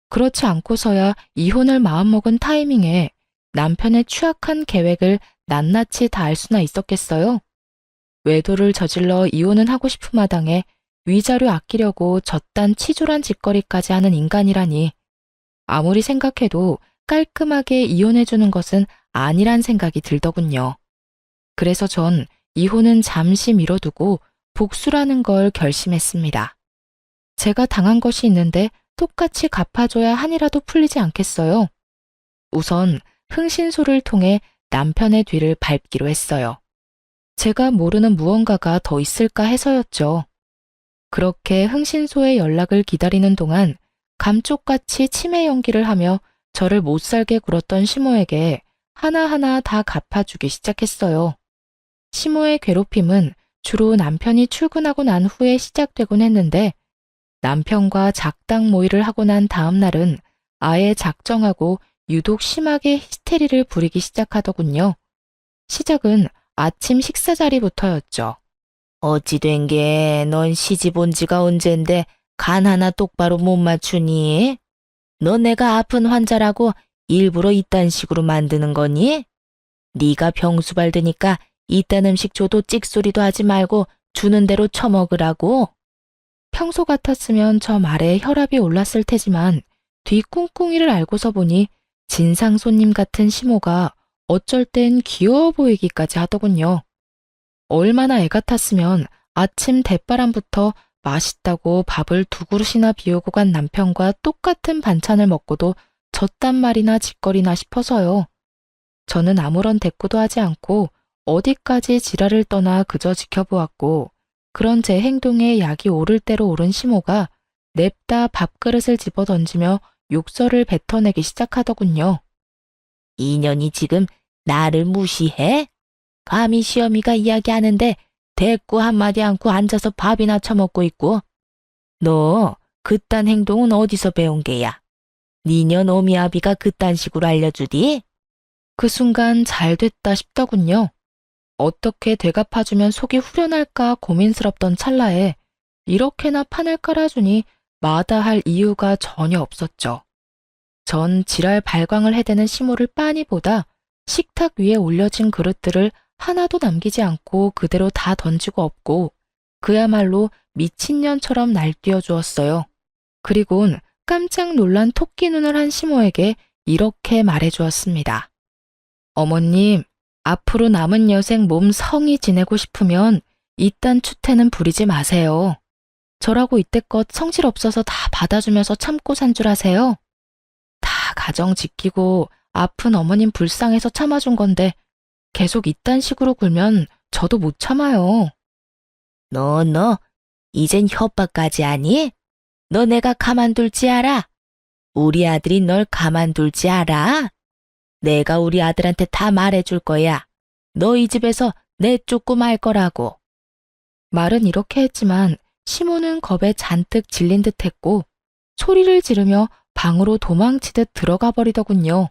Speaker 1: 그렇지 않고서야 이혼을 마음먹은 타이밍에 남편의 추악한 계획을 낱낱이 다 알 수나 있었겠어요? 외도를 저질러 이혼은 하고 싶은 마당에 위자료 아끼려고 저딴 치졸한 짓거리까지 하는 인간이라니 아무리 생각해도 깔끔하게 이혼해주는 것은 아니란 생각이 들더군요. 그래서 전 이혼은 잠시 미뤄두고 복수라는 걸 결심했습니다. 제가 당한 것이 있는데 똑같이 갚아줘야 한이라도 풀리지 않겠어요? 우선 흥신소를 통해 남편의 뒤를 밟기로 했어요. 제가 모르는 무언가가 더 있을까 해서였죠. 그렇게 흥신소의 연락을 기다리는 동안 감쪽같이 치매 연기를 하며 저를 못살게 굴었던 시모에게 하나하나 다 갚아주기 시작했어요. 시모의 괴롭힘은 주로 남편이 출근하고 난 후에 시작되곤 했는데 남편과 작당 모의를 하고 난 다음 날은 아예 작정하고 유독 심하게 히스테리를 부리기 시작하더군요. 시작은 아침 식사 자리부터였죠. 어찌 된 게 넌 시집 온 지가 언젠데 간 하나 똑바로 못 맞추니? 너 내가 아픈 환자라고 일부러 이딴 식으로 만드는 거니? 네가 병수 발드니까 이딴 음식 줘도 찍소리도 하지 말고 주는 대로 처먹으라고? 평소 같았으면 저 말에 혈압이 올랐을 테지만 뒤 꿍꿍이를 알고서 보니 진상 손님 같은 시모가 어쩔 땐 귀여워 보이기까지 하더군요. 얼마나 애 같았으면 아침 대바람부터 맛있다고 밥을 2그릇이나 비우고 간 남편과 똑같은 반찬을 먹고도 졌단 말이나 짓거리나 싶어서요. 저는 아무런 대꾸도 하지 않고 어디까지 지랄을 떠나 그저 지켜보았고 그런 제 행동에 약이 오를 대로 오른 시모가 냅다 밥그릇을 집어던지며 욕설을 뱉어내기 시작하더군요. 이년이 지금 나를 무시해? 감히 시어미가 이야기하는데 대꾸 한마디 않고 앉아서 밥이나 처먹고 있고. 너 그딴 행동은 어디서 배운 게야? 니년 오미아비가 그딴 식으로 알려주디? 그 순간 잘 됐다 싶더군요. 어떻게 되갚아주면 속이 후련할까 고민스럽던 찰나에 이렇게나 판을 깔아주니 마다할 이유가 전혀 없었죠. 전 지랄 발광을 해대는 시모를 빤히 보다 식탁 위에 올려진 그릇들을 하나도 남기지 않고 그대로 다 던지고 없고 그야말로 미친년처럼 날뛰어 주었어요. 그리곤 깜짝 놀란 토끼 눈을 한 시모에게 이렇게 말해 주었습니다. 어머님, 앞으로 남은 여생 몸 성히 지내고 싶으면 이딴 추태는 부리지 마세요. 저라고 이때껏 성질 없어서 다 받아주면서 참고 산 줄 아세요? 다 가정 지키고 아픈 어머님 불쌍해서 참아준 건데 계속 이딴 식으로 굴면 저도 못 참아요. 너, 이젠 협박까지 하니? 너 내가 가만둘지 알아? 우리 아들이 널 가만둘지 알아? 내가 우리 아들한테 다 말해줄 거야. 너 이 집에서 내쫓고 말 거라고. 말은 이렇게 했지만 시모는 겁에 잔뜩 질린 듯 했고 소리를 지르며 방으로 도망치듯 들어가 버리더군요.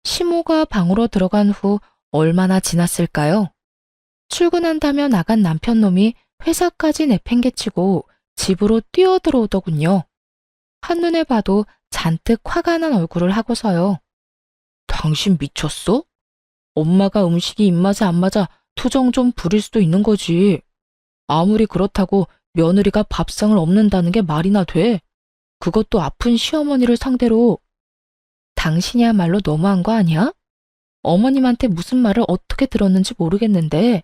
Speaker 1: 시모가 방으로 들어간 후 얼마나 지났을까요? 출근한다며 나간 남편놈이 회사까지 내팽개치고 집으로 뛰어들어오더군요. 한눈에 봐도 잔뜩 화가 난 얼굴을 하고서요. 당신 미쳤어? 엄마가 음식이 입맛에 안 맞아 투정 좀 부릴 수도 있는 거지. 아무리 그렇다고 며느리가 밥상을 엎는다는 게 말이나 돼? 그것도 아픈 시어머니를 상대로. 당신이야말로 너무한 거 아니야? 어머님한테 무슨 말을 어떻게 들었는지 모르겠는데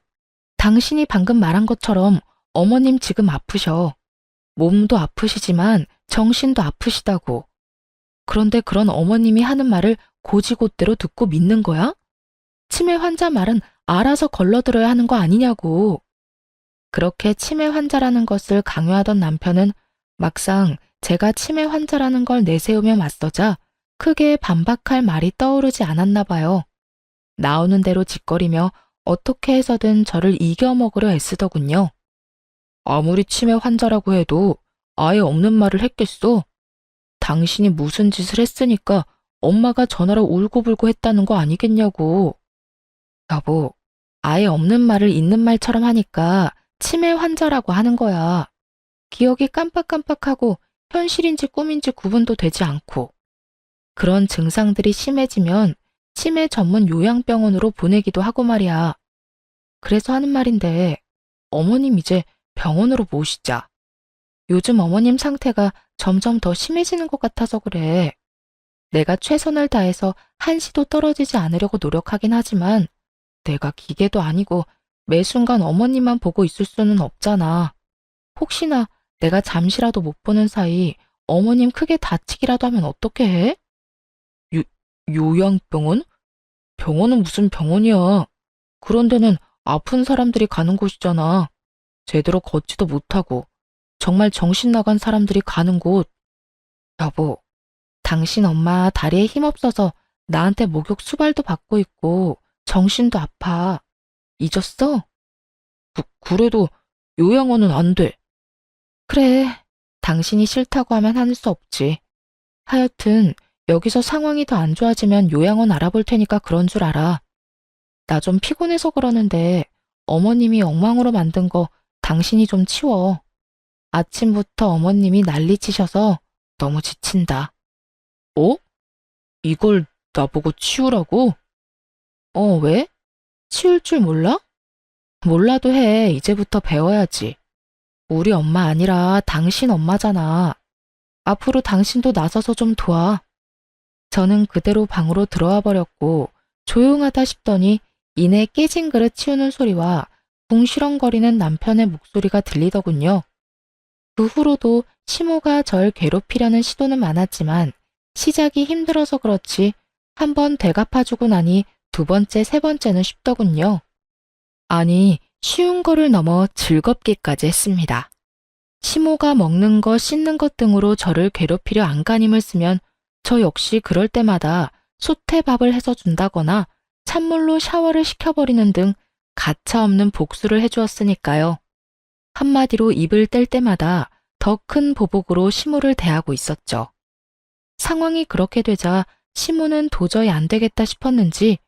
Speaker 1: 당신이 방금 말한 것처럼 어머님 지금 아프셔. 몸도 아프시지만 정신도 아프시다고. 그런데 그런 어머님이 하는 말을 고지고대로 듣고 믿는 거야? 치매 환자 말은 알아서 걸러들어야 하는 거 아니냐고. 그렇게 치매 환자라는 것을 강요하던 남편은 막상 제가 치매 환자라는 걸 내세우며 맞서자 크게 반박할 말이 떠오르지 않았나 봐요. 나오는 대로 짓거리며 어떻게 해서든 저를 이겨먹으려 애쓰더군요. 아무리 치매 환자라고 해도 아예 없는 말을 했겠어. 당신이 무슨 짓을 했으니까 엄마가 전화로 울고불고 했다는 거 아니겠냐고. 여보, 아예 없는 말을 있는 말처럼 하니까 치매 환자라고 하는 거야. 기억이 깜빡깜빡하고 현실인지 꿈인지 구분도 되지 않고. 그런 증상들이 심해지면 치매 전문 요양병원으로 보내기도 하고 말이야. 그래서 하는 말인데 어머님 이제 병원으로 모시자. 요즘 어머님 상태가 점점 더 심해지는 것 같아서 그래. 내가 최선을 다해서 한시도 떨어지지 않으려고 노력하긴 하지만 내가 기계도 아니고 매 순간 어머님만 보고 있을 수는 없잖아. 혹시나 내가 잠시라도 못 보는 사이 어머님 크게 다치기라도 하면 어떻게 해? 요양병원? 병원은 무슨 병원이야. 그런 데는 아픈 사람들이 가는 곳이잖아. 제대로 걷지도 못하고 정말 정신 나간 사람들이 가는 곳. 여보, 당신 엄마 다리에 힘없어서 나한테 목욕 수발도 받고 있고 정신도 아파. 잊었어? 그래도 요양원은 안 돼. 그래, 당신이 싫다고 하면 하는 수 없지. 하여튼 여기서 상황이 더 안 좋아지면 요양원 알아볼 테니까 그런 줄 알아. 나 좀 피곤해서 그러는데 어머님이 엉망으로 만든 거 당신이 좀 치워. 아침부터 어머님이 난리치셔서 너무 지친다. 어? 이걸 나보고 치우라고? 왜? 치울 줄 몰라? 몰라도 해. 이제부터 배워야지. 우리 엄마 아니라 당신 엄마잖아. 앞으로 당신도 나서서 좀 도와. 저는 그대로 방으로 들어와 버렸고 조용하다 싶더니 이내 깨진 그릇 치우는 소리와 궁시렁거리는 남편의 목소리가 들리더군요. 그 후로도 시모가 절 괴롭히려는 시도는 많았지만 시작이 힘들어서 그렇지 한 번 되갚아주고 나니 두 번째, 세 번째는 쉽더군요. 아니, 쉬운 거를 넘어 즐겁기까지 했습니다. 시모가 먹는 것, 씻는 것 등으로 저를 괴롭히려 안간힘을 쓰면 저 역시 그럴 때마다 솥에 밥을 해서 준다거나 찬물로 샤워를 시켜버리는 등 가차없는 복수를 해주었으니까요. 한마디로 입을 뗄 때마다 더 큰 보복으로 시모를 대하고 있었죠. 상황이 그렇게 되자 시모는 도저히 안 되겠다 싶었는지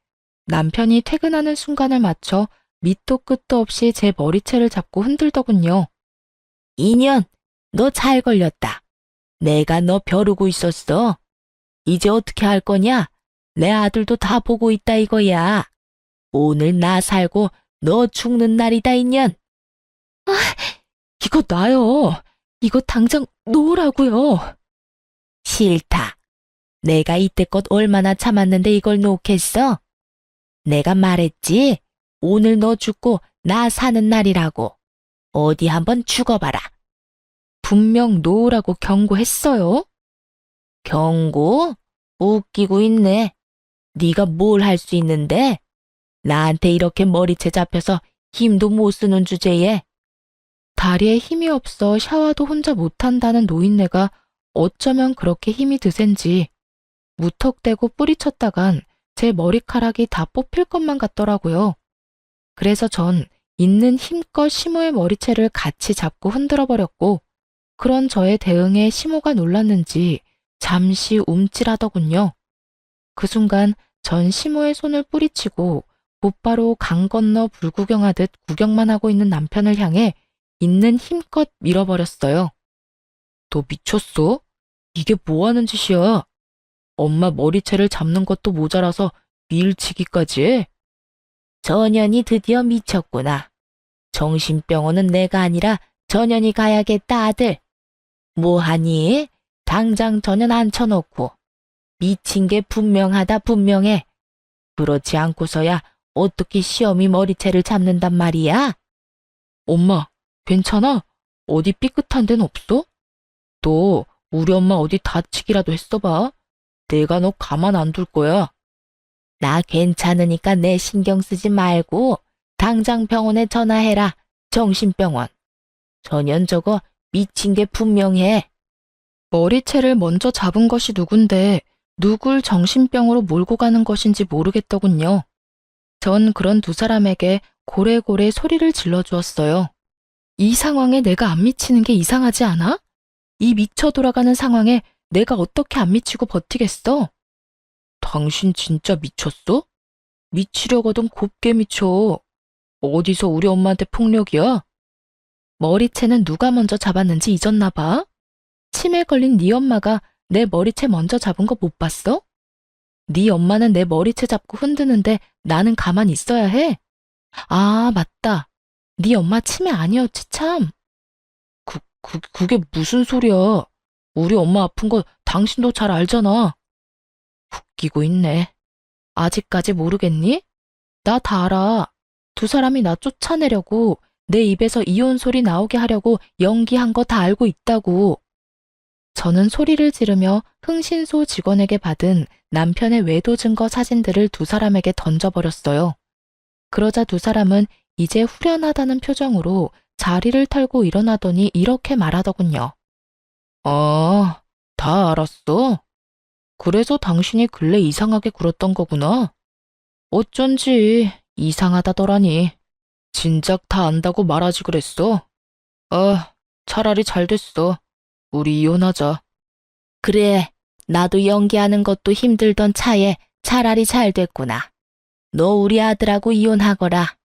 Speaker 1: 남편이 퇴근하는 순간을 맞춰 밑도 끝도 없이 제 머리채를 잡고 흔들더군요. 인연, 너 잘 걸렸다. 내가 너 벼르고 있었어. 이제 어떻게 할 거냐? 내 아들도 다 보고 있다 이거야. 오늘 나 살고 너 죽는 날이다 인연. 아, 이거 놔요. 이거 당장 놓으라고요. 싫다. 내가 이때껏 얼마나 참았는데 이걸 놓겠어? 내가 말했지. 오늘 너 죽고 나 사는 날이라고. 어디 한번 죽어봐라. 분명 놓으라고 경고했어요. 경고? 웃기고 있네. 네가 뭘 할 수 있는데? 나한테 이렇게 머리채 잡혀서 힘도 못 쓰는 주제에. 다리에 힘이 없어 샤워도 혼자 못한다는 노인네가 어쩌면 그렇게 힘이 드센지 무턱대고 뿌리쳤다간 제 머리카락이 다 뽑힐 것만 같더라고요. 그래서 전 있는 힘껏 시모의 머리채를 같이 잡고 흔들어 버렸고 그런 저의 대응에 시모가 놀랐는지 잠시 움찔하더군요. 그 순간 전 시모의 손을 뿌리치고 곧바로 강 건너 불구경하듯 구경만 하고 있는 남편을 향해 있는 힘껏 밀어버렸어요. 너 미쳤어? 이게 뭐 하는 짓이야? 엄마 머리채를 잡는 것도 모자라서 밀치기까지 해? 전현이 드디어 미쳤구나. 정신병원은 내가 아니라 전현이 가야겠다 아들. 뭐하니? 당장 전현 앉혀놓고. 미친 게 분명하다 분명해. 그렇지 않고서야 어떻게 시험이 머리채를 잡는단 말이야? 엄마, 괜찮아? 어디 삐끗한 데는 없어? 너 우리 엄마 어디 다치기라도 했어봐. 내가 너 가만 안 둘 거야. 나 괜찮으니까 내 신경 쓰지 말고 당장 병원에 전화해라. 정신병원. 전현 저거 미친 게 분명해. 머리채를 먼저 잡은 것이 누군데 누굴 정신병으로 몰고 가는 것인지 모르겠더군요. 전 그런 두 사람에게 고래고래 소리를 질러주었어요. 이 상황에 내가 안 미치는 게 이상하지 않아? 이 미쳐 돌아가는 상황에 내가 어떻게 안 미치고 버티겠어? 당신 진짜 미쳤어? 미치려거든 곱게 미쳐. 어디서 우리 엄마한테 폭력이야? 머리채는 누가 먼저 잡았는지 잊었나 봐. 치매 걸린 네 엄마가 내 머리채 먼저 잡은 거 못 봤어? 네 엄마는 내 머리채 잡고 흔드는데 나는 가만히 있어야 해? 아, 맞다. 네 엄마 치매 아니었지 참. 그게 무슨 소리야. 우리 엄마 아픈 거 당신도 잘 알잖아. 웃기고 있네. 아직까지 모르겠니? 나 다 알아. 두 사람이 나 쫓아내려고 내 입에서 이혼 소리 나오게 하려고 연기한 거 다 알고 있다고. 저는 소리를 지르며 흥신소 직원에게 받은 남편의 외도 증거 사진들을 두 사람에게 던져버렸어요. 그러자 두 사람은 이제 후련하다는 표정으로 자리를 털고 일어나더니 이렇게 말하더군요. 아, 다 알았어? 그래서 당신이 근래 이상하게 굴었던 거구나. 어쩐지 이상하다더라니. 진작 다 안다고 말하지 그랬어. 아, 차라리 잘 됐어. 우리 이혼하자. 그래, 나도 연기하는 것도 힘들던 차에 차라리 잘 됐구나. 너 우리 아들하고 이혼하거라.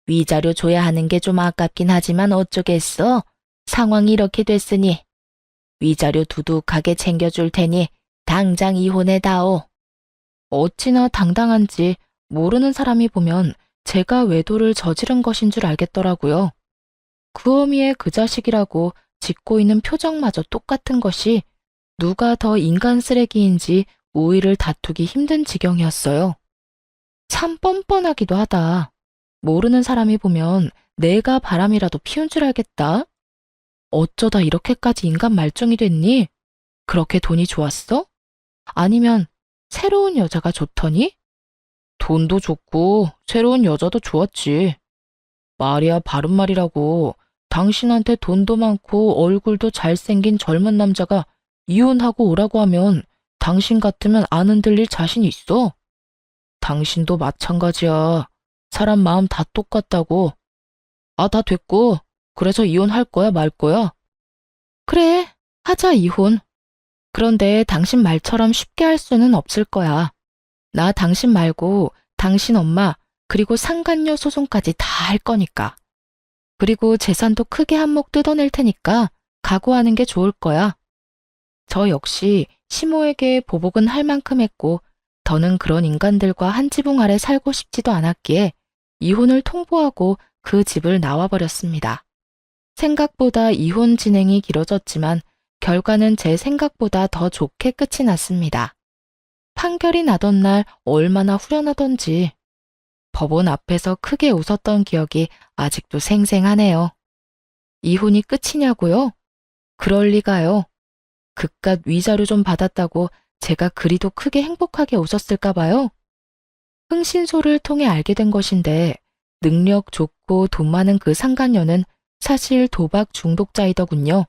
Speaker 1: 위자료 줘야 하는 게 좀 아깝긴 하지만 어쩌겠어. 상황이 이렇게 됐으니. 위자료 두둑하게 챙겨줄 테니 당장 이혼해다오. 어찌나 당당한지 모르는 사람이 보면 제가 외도를 저지른 것인 줄 알겠더라고요. 그 어미의 그 자식이라고 짓고 있는 표정마저 똑같은 것이 누가 더 인간 쓰레기인지 우위를 다투기 힘든 지경이었어요. 참 뻔뻔하기도 하다. 모르는 사람이 보면 내가 바람이라도 피운 줄 알겠다. 어쩌다 이렇게까지 인간 말종이 됐니? 그렇게 돈이 좋았어? 아니면 새로운 여자가 좋더니? 돈도 좋고 새로운 여자도 좋았지. 말이야 바른 말이라고. 당신한테 돈도 많고 얼굴도 잘생긴 젊은 남자가 이혼하고 오라고 하면 당신 같으면 안 흔들릴 자신 있어? 당신도 마찬가지야. 사람 마음 다 똑같다고. 아, 다 됐고. 그래서 이혼할 거야, 말 거야? 그래, 하자, 이혼. 그런데 당신 말처럼 쉽게 할 수는 없을 거야. 나 당신 말고 당신 엄마, 그리고 상간녀 소송까지 다 할 거니까. 그리고 재산도 크게 한몫 뜯어낼 테니까 각오하는 게 좋을 거야. 저 역시 시모에게 보복은 할 만큼 했고, 더는 그런 인간들과 한 지붕 아래 살고 싶지도 않았기에 이혼을 통보하고 그 집을 나와버렸습니다. 생각보다 이혼 진행이 길어졌지만 결과는 제 생각보다 더 좋게 끝이 났습니다. 판결이 나던 날 얼마나 후련하던지 법원 앞에서 크게 웃었던 기억이 아직도 생생하네요. 이혼이 끝이냐고요? 그럴 리가요. 그깟 위자료 좀 받았다고 제가 그리도 크게 행복하게 웃었을까 봐요. 흥신소를 통해 알게 된 것인데 능력 좋고 돈 많은 그 상간녀는 사실 도박 중독자이더군요.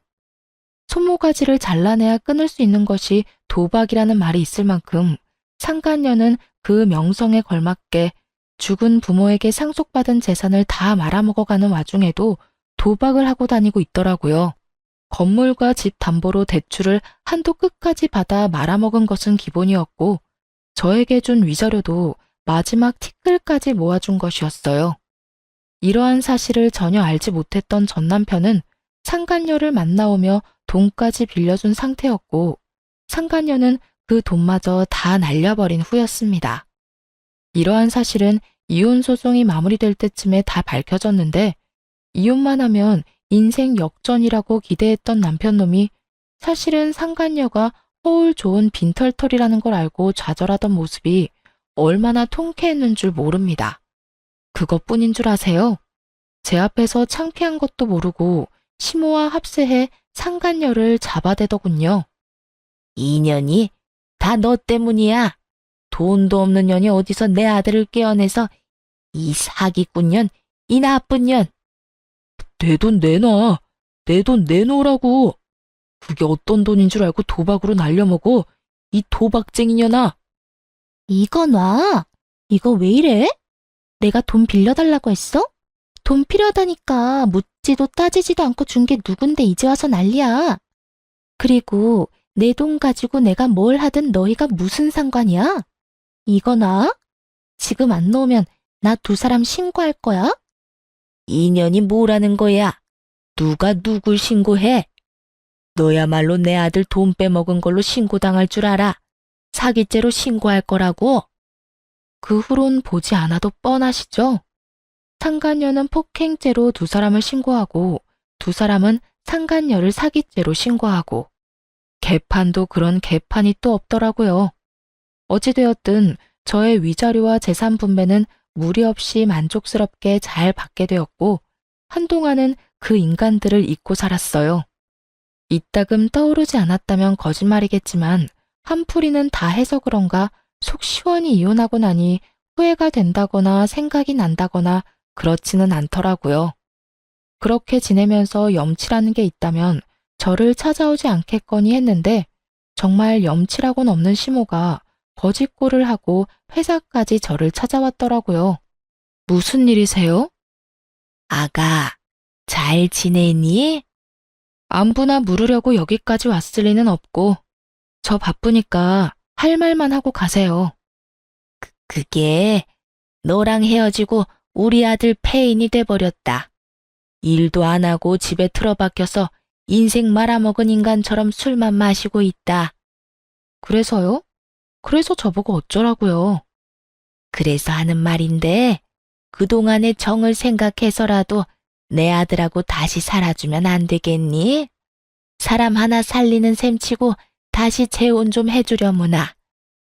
Speaker 1: 손모가지를 잘라내야 끊을 수 있는 것이 도박이라는 말이 있을 만큼 상간녀는 그 명성에 걸맞게 죽은 부모에게 상속받은 재산을 다 말아먹어가는 와중에도 도박을 하고 다니고 있더라고요. 건물과 집 담보로 대출을 한도 끝까지 받아 말아먹은 것은 기본이었고 저에게 준 위자료도 마지막 티끌까지 모아준 것이었어요. 이러한 사실을 전혀 알지 못했던 전 남편은 상간녀를 만나오며 돈까지 빌려준 상태였고 상간녀는 그 돈마저 다 날려버린 후였습니다. 이러한 사실은 이혼 소송이 마무리될 때쯤에 다 밝혀졌는데 이혼만 하면 인생 역전이라고 기대했던 남편놈이 사실은 상간녀가 허울 좋은 빈털털이라는 걸 알고 좌절하던 모습이 얼마나 통쾌했는 줄 모릅니다. 그것뿐인 줄 아세요? 제 앞에서 창피한 것도 모르고 시모와 합세해 상간녀를 잡아대더군요. 이 년이 다 너 때문이야. 돈도 없는 년이 어디서 내 아들을 깨어내서 이 사기꾼 년, 이 나쁜 년. 내 돈 내놔. 내 돈 내놓으라고. 그게 어떤 돈인 줄 알고 도박으로 날려먹어. 이 도박쟁이 년아. 이거 놔. 이거 왜 이래? 내가 돈 빌려달라고 했어? 돈 필요하다니까 묻지도 따지지도 않고 준 게 누군데 이제 와서 난리야. 그리고 내 돈 가지고 내가 뭘 하든 너희가 무슨 상관이야? 이거 놔? 지금 안 놓으면 나 두 사람 신고할 거야? 인연이 뭐라는 거야? 누가 누굴 신고해? 너야말로 내 아들 돈 빼먹은 걸로 신고당할 줄 알아. 사기죄로 신고할 거라고. 그 후론 보지 않아도 뻔하시죠? 상간녀는 폭행죄로 두 사람을 신고하고 두 사람은 상간녀를 사기죄로 신고하고 개판도 그런 개판이 또 없더라고요. 어찌되었든 저의 위자료와 재산 분배는 무리 없이 만족스럽게 잘 받게 되었고 한동안은 그 인간들을 잊고 살았어요. 이따금 떠오르지 않았다면 거짓말이겠지만 한풀이는 다 해서 그런가 속 시원히 이혼하고 나니 후회가 된다거나 생각이 난다거나 그렇지는 않더라고요. 그렇게 지내면서 염치라는 게 있다면 저를 찾아오지 않겠거니 했는데 정말 염치라고는 없는 시모가 거짓골을 하고 회사까지 저를 찾아왔더라고요. 무슨 일이세요? 아가, 잘 지내니? 안부나 물으려고 여기까지 왔을 리는 없고 저 바쁘니까 할 말만 하고 가세요. 그게 너랑 헤어지고 우리 아들 폐인이 돼버렸다. 일도 안 하고 집에 틀어박혀서 인생 말아먹은 인간처럼 술만 마시고 있다. 그래서요? 그래서 저보고 어쩌라고요? 그래서 하는 말인데 그동안의 정을 생각해서라도 내 아들하고 다시 살아주면 안 되겠니? 사람 하나 살리는 셈치고 다시 재혼 좀 해주려무나.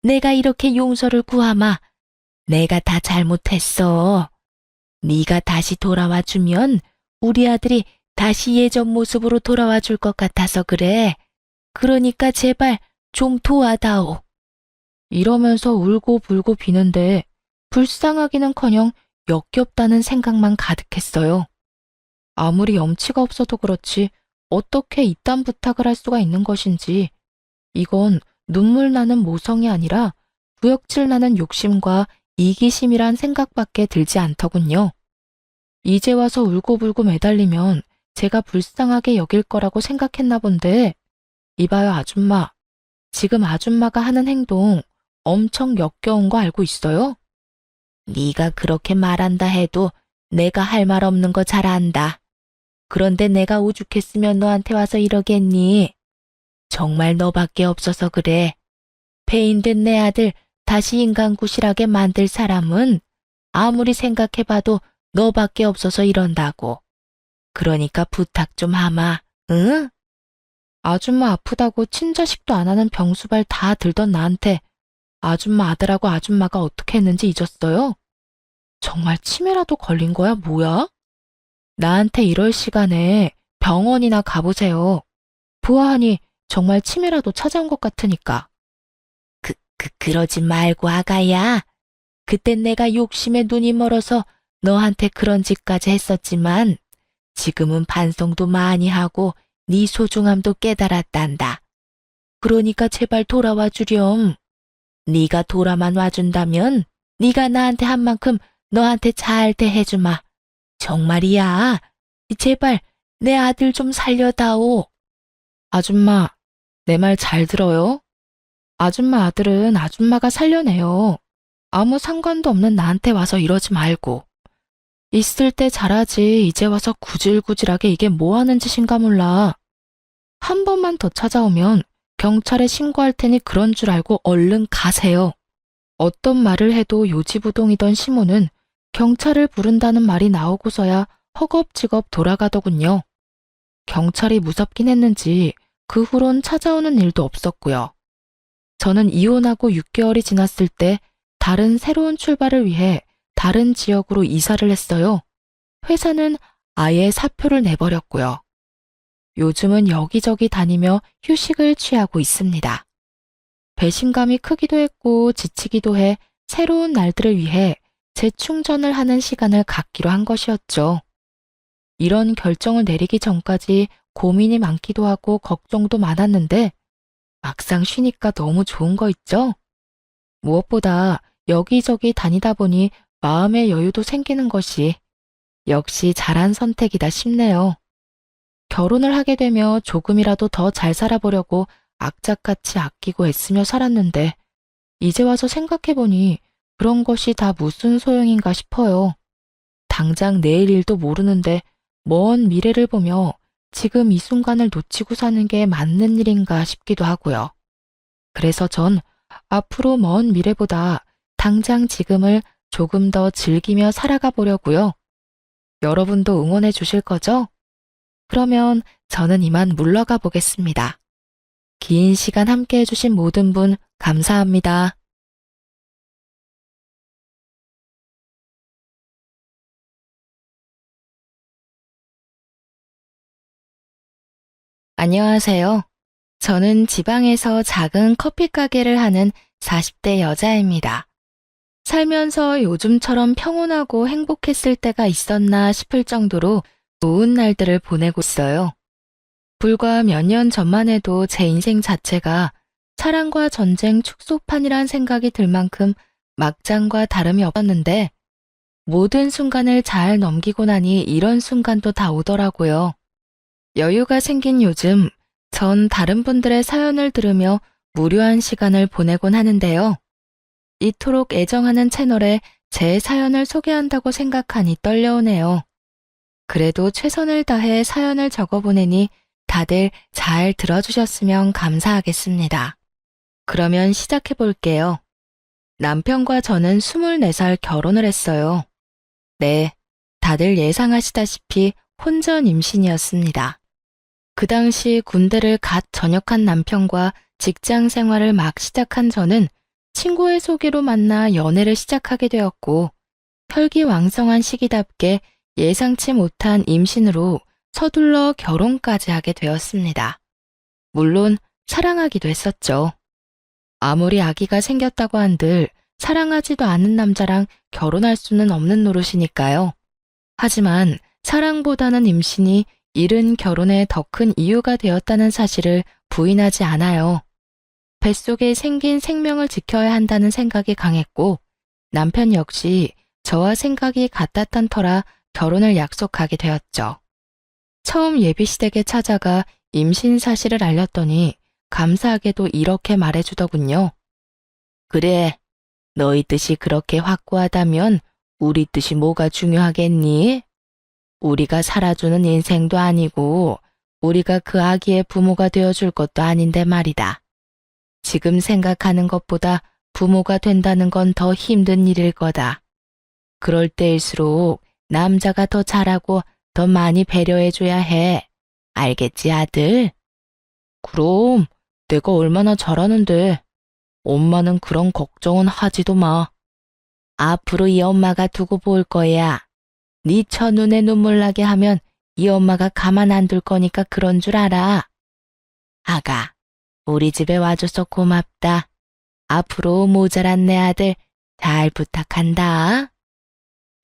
Speaker 1: 내가 이렇게 용서를 구하마. 내가 다 잘못했어. 네가 다시 돌아와 주면 우리 아들이 다시 예전 모습으로 돌아와 줄 것 같아서 그래. 그러니까 제발 좀 도와다오. 이러면서 울고 불고 비는데 불쌍하기는커녕 역겹다는 생각만 가득했어요. 아무리 염치가 없어도 그렇지 어떻게 이딴 부탁을 할 수가 있는 것인지 이건 눈물 나는 모성이 아니라 구역질 나는 욕심과 이기심이란 생각밖에 들지 않더군요. 이제 와서 울고불고 매달리면 제가 불쌍하게 여길 거라고 생각했나 본데, 이봐요 아줌마. 지금 아줌마가 하는 행동 엄청 역겨운 거 알고 있어요? 네가 그렇게 말한다 해도 내가 할 말 없는 거 잘 안다. 그런데 내가 오죽했으면 너한테 와서 이러겠니? 정말 너밖에 없어서 그래. 폐인된 내 아들 다시 인간 구실하게 만들 사람은 아무리 생각해봐도 너밖에 없어서 이런다고. 그러니까 부탁 좀 하마, 응? 아줌마 아프다고 친자식도 안 하는 병수발 다 들던 나한테 아줌마 아들하고 아줌마가 어떻게 했는지 잊었어요? 정말 치매라도 걸린 거야, 뭐야? 나한테 이럴 시간에 병원이나 가보세요. 보아하니 정말 치매라도 찾아온 것 같으니까. 그러지 말고 아가야. 그땐 내가 욕심에 눈이 멀어서 너한테 그런 짓까지 했었지만 지금은 반성도 많이 하고 네 소중함도 깨달았단다. 그러니까 제발 돌아와 주렴. 네가 돌아만 와준다면 네가 나한테 한 만큼 너한테 잘 대해주마. 정말이야. 제발 내 아들 좀 살려다오. 아줌마, 내 말 잘 들어요? 아줌마 아들은 아줌마가 살려내요. 아무 상관도 없는 나한테 와서 이러지 말고. 있을 때 잘하지 이제 와서 구질구질하게 이게 뭐 하는 짓인가 몰라. 한 번만 더 찾아오면 경찰에 신고할 테니 그런 줄 알고 얼른 가세요. 어떤 말을 해도 요지부동이던 시모는 경찰을 부른다는 말이 나오고서야 허겁지겁 돌아가더군요. 경찰이 무섭긴 했는지 그 후론 찾아오는 일도 없었고요. 저는 이혼하고 6개월이 지났을 때 다른 새로운 출발을 위해 다른 지역으로 이사를 했어요. 회사는 아예 사표를 내버렸고요. 요즘은 여기저기 다니며 휴식을 취하고 있습니다. 배신감이 크기도 했고 지치기도 해 새로운 날들을 위해 재충전을 하는 시간을 갖기로 한 것이었죠. 이런 결정을 내리기 전까지 고민이 많기도 하고 걱정도 많았는데 막상 쉬니까 너무 좋은 거 있죠? 무엇보다 여기저기 다니다 보니 마음의 여유도 생기는 것이 역시 잘한 선택이다 싶네요. 결혼을 하게 되며 조금이라도 더 잘 살아보려고 악착같이 아끼고 애쓰며 살았는데 이제 와서 생각해보니 그런 것이 다 무슨 소용인가 싶어요. 당장 내일 일도 모르는데 먼 미래를 보며 지금 이 순간을 놓치고 사는 게 맞는 일인가 싶기도 하고요. 그래서 전 앞으로 먼 미래보다 당장 지금을 조금 더 즐기며 살아가 보려고요. 여러분도 응원해 주실 거죠? 그러면 저는 이만 물러가 보겠습니다. 긴 시간 함께 해주신 모든 분 감사합니다. 안녕하세요. 저는 지방에서 작은 커피 가게를 하는 40대 여자입니다. 살면서 요즘처럼 평온하고 행복했을 때가 있었나 싶을 정도로 좋은 날들을 보내고 있어요. 불과 몇 년 전만 해도 제 인생 자체가 사랑과 전쟁 축소판이란 생각이 들 만큼 막장과 다름이 없었는데 모든 순간을 잘 넘기고 나니 이런 순간도 다 오더라고요. 여유가 생긴 요즘 전 다른 분들의 사연을 들으며 무료한 시간을 보내곤 하는데요. 이토록 애정하는 채널에 제 사연을 소개한다고 생각하니 떨려오네요. 그래도 최선을 다해 사연을 적어보내니 다들 잘 들어주셨으면 감사하겠습니다. 그러면 시작해 볼게요. 남편과 저는 24살 결혼을 했어요. 네, 다들 예상하시다시피 혼전 임신이었습니다. 그 당시 군대를 갓 전역한 남편과 직장 생활을 막 시작한 저는 친구의 소개로 만나 연애를 시작하게 되었고 혈기왕성한 시기답게 예상치 못한 임신으로 서둘러 결혼까지 하게 되었습니다. 물론 사랑하기도 했었죠. 아무리 아기가 생겼다고 한들 사랑하지도 않은 남자랑 결혼할 수는 없는 노릇이니까요. 하지만 사랑보다는 임신이 이른 결혼에 더 큰 이유가 되었다는 사실을 부인하지 않아요. 뱃속에 생긴 생명을 지켜야 한다는 생각이 강했고 남편 역시 저와 생각이 같았던 터라 결혼을 약속하게 되었죠. 처음 예비시댁에 찾아가 임신 사실을 알렸더니 감사하게도 이렇게 말해주더군요. 그래, 너희 뜻이 그렇게 확고하다면 우리 뜻이 뭐가 중요하겠니? 우리가 살아주는 인생도 아니고 우리가 그 아기의 부모가 되어줄 것도 아닌데 말이다. 지금 생각하는 것보다 부모가 된다는 건 더 힘든 일일 거다. 그럴 때일수록 남자가 더 잘하고 더 많이 배려해줘야 해. 알겠지, 아들? 그럼 내가 얼마나 잘하는데. 엄마는 그런 걱정은 하지도 마. 앞으로 이 엄마가 두고 볼 거야. 네 첫눈에 눈물 나게 하면 이 엄마가 가만 안 둘 거니까 그런 줄 알아. 아가, 우리 집에 와줘서 고맙다. 앞으로 모자란 내 아들 잘 부탁한다.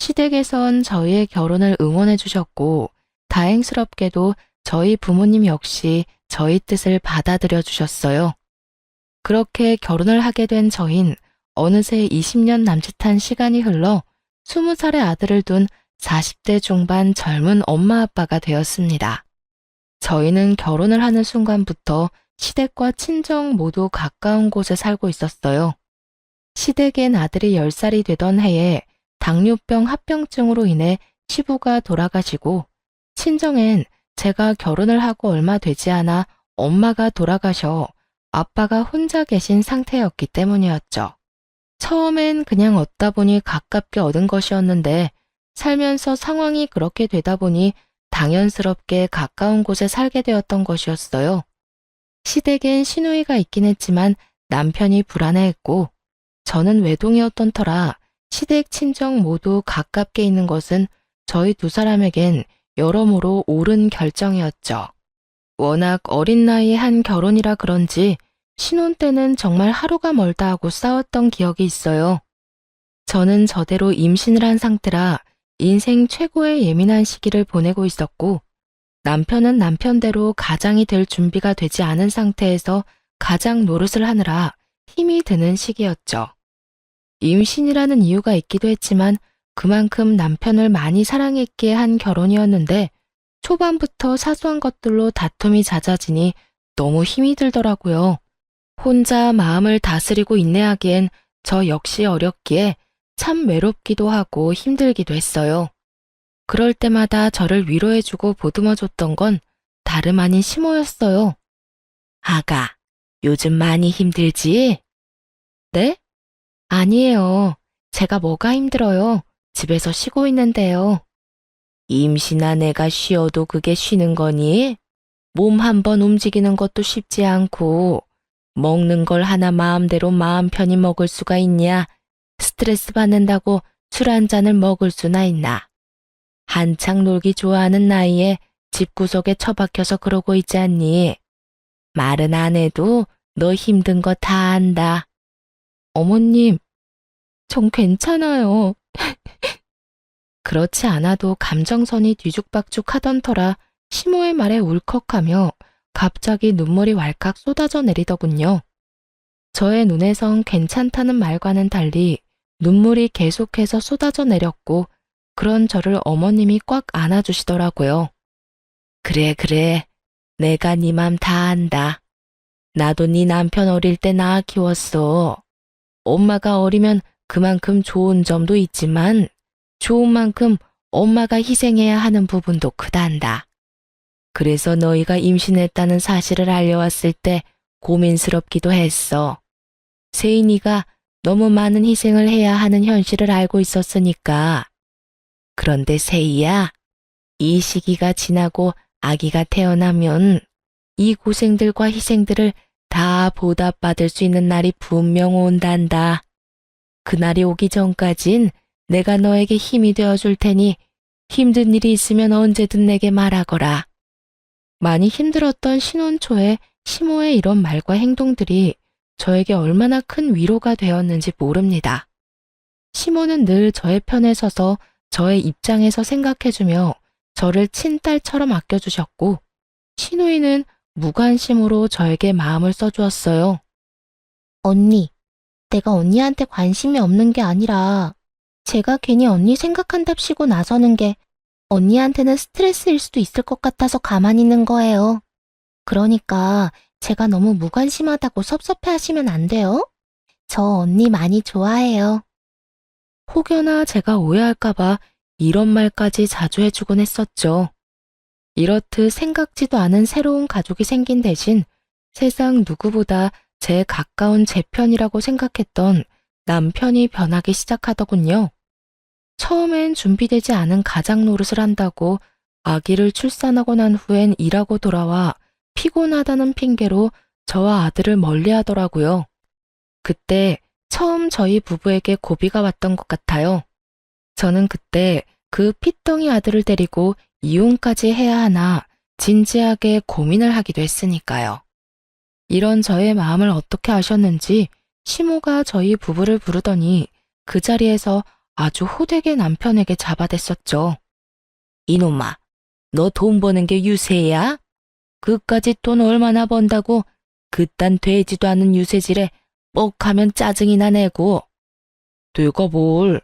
Speaker 1: 시댁에선 저희의 결혼을 응원해 주셨고 다행스럽게도 저희 부모님 역시 저희 뜻을 받아들여 주셨어요. 그렇게 결혼을 하게 된 저흰 어느새 20년 남짓한 시간이 흘러 20살의 아들을 둔 40대 중반 젊은 엄마 아빠가 되었습니다. 저희는 결혼을 하는 순간부터 시댁과 친정 모두 가까운 곳에 살고 있었어요. 시댁엔 아들이 10살이 되던 해에 당뇨병 합병증으로 인해 시부가 돌아가시고 친정엔 제가 결혼을 하고 얼마 되지 않아 엄마가 돌아가셔 아빠가 혼자 계신 상태였기 때문이었죠. 처음엔 그냥 얻다 보니 가깝게 얻은 것이었는데 살면서 상황이 그렇게 되다 보니 당연스럽게 가까운 곳에 살게 되었던 것이었어요. 시댁엔 시누이가 있긴 했지만 남편이 불안해했고 저는 외동이었던 터라 시댁 친정 모두 가깝게 있는 것은 저희 두 사람에겐 여러모로 옳은 결정이었죠. 워낙 어린 나이에 한 결혼이라 그런지 신혼 때는 정말 하루가 멀다 하고 싸웠던 기억이 있어요. 저는 저대로 임신을 한 상태라 인생 최고의 예민한 시기를 보내고 있었고 남편은 남편대로 가장이 될 준비가 되지 않은 상태에서 가장 노릇을 하느라 힘이 드는 시기였죠. 임신이라는 이유가 있기도 했지만 그만큼 남편을 많이 사랑했기에 한 결혼이었는데 초반부터 사소한 것들로 다툼이 잦아지니 너무 힘이 들더라고요. 혼자 마음을 다스리고 인내하기엔 저 역시 어렸기에 참 외롭기도 하고 힘들기도 했어요. 그럴 때마다 저를 위로해주고 보듬어줬던 건 다름 아닌 시모였어요. 아가, 요즘 많이 힘들지? 네? 아니에요. 제가 뭐가 힘들어요. 집에서 쉬고 있는데요. 임신한 애가 쉬어도 그게 쉬는 거니? 몸 한번 움직이는 것도 쉽지 않고 먹는 걸 하나 마음대로 마음 편히 먹을 수가 있냐? 스트레스 받는다고 술 한 잔을 먹을 수나 있나? 한창 놀기 좋아하는 나이에 집구석에 처박혀서 그러고 있지 않니? 말은 안 해도 너 힘든 거 다 안다. 어머님, 전 괜찮아요. 그렇지 않아도 감정선이 뒤죽박죽 하던 터라 시모의 말에 울컥하며 갑자기 눈물이 왈칵 쏟아져 내리더군요. 저의 눈에선 괜찮다는 말과는 달리 눈물이 계속해서 쏟아져 내렸고 그런 저를 어머님이 꽉 안아주시더라고요. 그래, 그래. 내가 네 맘 다 안다. 나도 네 남편 어릴 때 낳아 키웠어. 엄마가 어리면 그만큼 좋은 점도 있지만 좋은 만큼 엄마가 희생해야 하는 부분도 크단다. 그래서 너희가 임신했다는 사실을 알려왔을 때 고민스럽기도 했어. 세인이가 너무 많은 희생을 해야 하는 현실을 알고 있었으니까. 그런데 세이야, 이 시기가 지나고 아기가 태어나면 이 고생들과 희생들을 다 보답받을 수 있는 날이 분명 온단다. 그날이 오기 전까진 내가 너에게 힘이 되어줄 테니 힘든 일이 있으면 언제든 내게 말하거라. 많이 힘들었던 신혼 초에 시모의 이런 말과 행동들이 저에게 얼마나 큰 위로가 되었는지 모릅니다. 시모는 늘 저의 편에 서서 저의 입장에서 생각해주며 저를 친딸처럼 아껴주셨고 시누이는 무관심으로 저에게 마음을 써주었어요. 언니,
Speaker 2: 내가 언니한테 관심이 없는 게 아니라 제가 괜히 언니 생각한답시고 나서는 게 언니한테는 스트레스일 수도 있을 것 같아서 가만히 있는 거예요. 그러니까 제가 너무 무관심하다고 섭섭해하시면 안 돼요. 저 언니 많이 좋아해요.
Speaker 1: 혹여나 제가 오해할까봐 이런 말까지 자주 해주곤 했었죠. 이렇듯 생각지도 않은 새로운 가족이 생긴 대신 세상 누구보다 제 가까운 제 편이라고 생각했던 남편이 변하기 시작하더군요. 처음엔 준비되지 않은 가장 노릇을 한다고 아기를 출산하고 난 후엔 일하고 돌아와 피곤하다는 핑계로 저와 아들을 멀리 하더라고요. 그때 처음 저희 부부에게 고비가 왔던 것 같아요. 저는 그때 그 핏덩이 아들을 데리고 이혼까지 해야 하나 진지하게 고민을 하기도 했으니까요. 이런 저의 마음을 어떻게 아셨는지 시모가 저희 부부를 부르더니 그 자리에서 아주 호되게 남편에게 잡아댔었죠. 이놈아, 너 돈 버는 게 유세야? 그까짓 돈 얼마나 번다고 그딴 되지도 않은 유세질에 뻑하면 짜증이나 내고. 내가 뭘,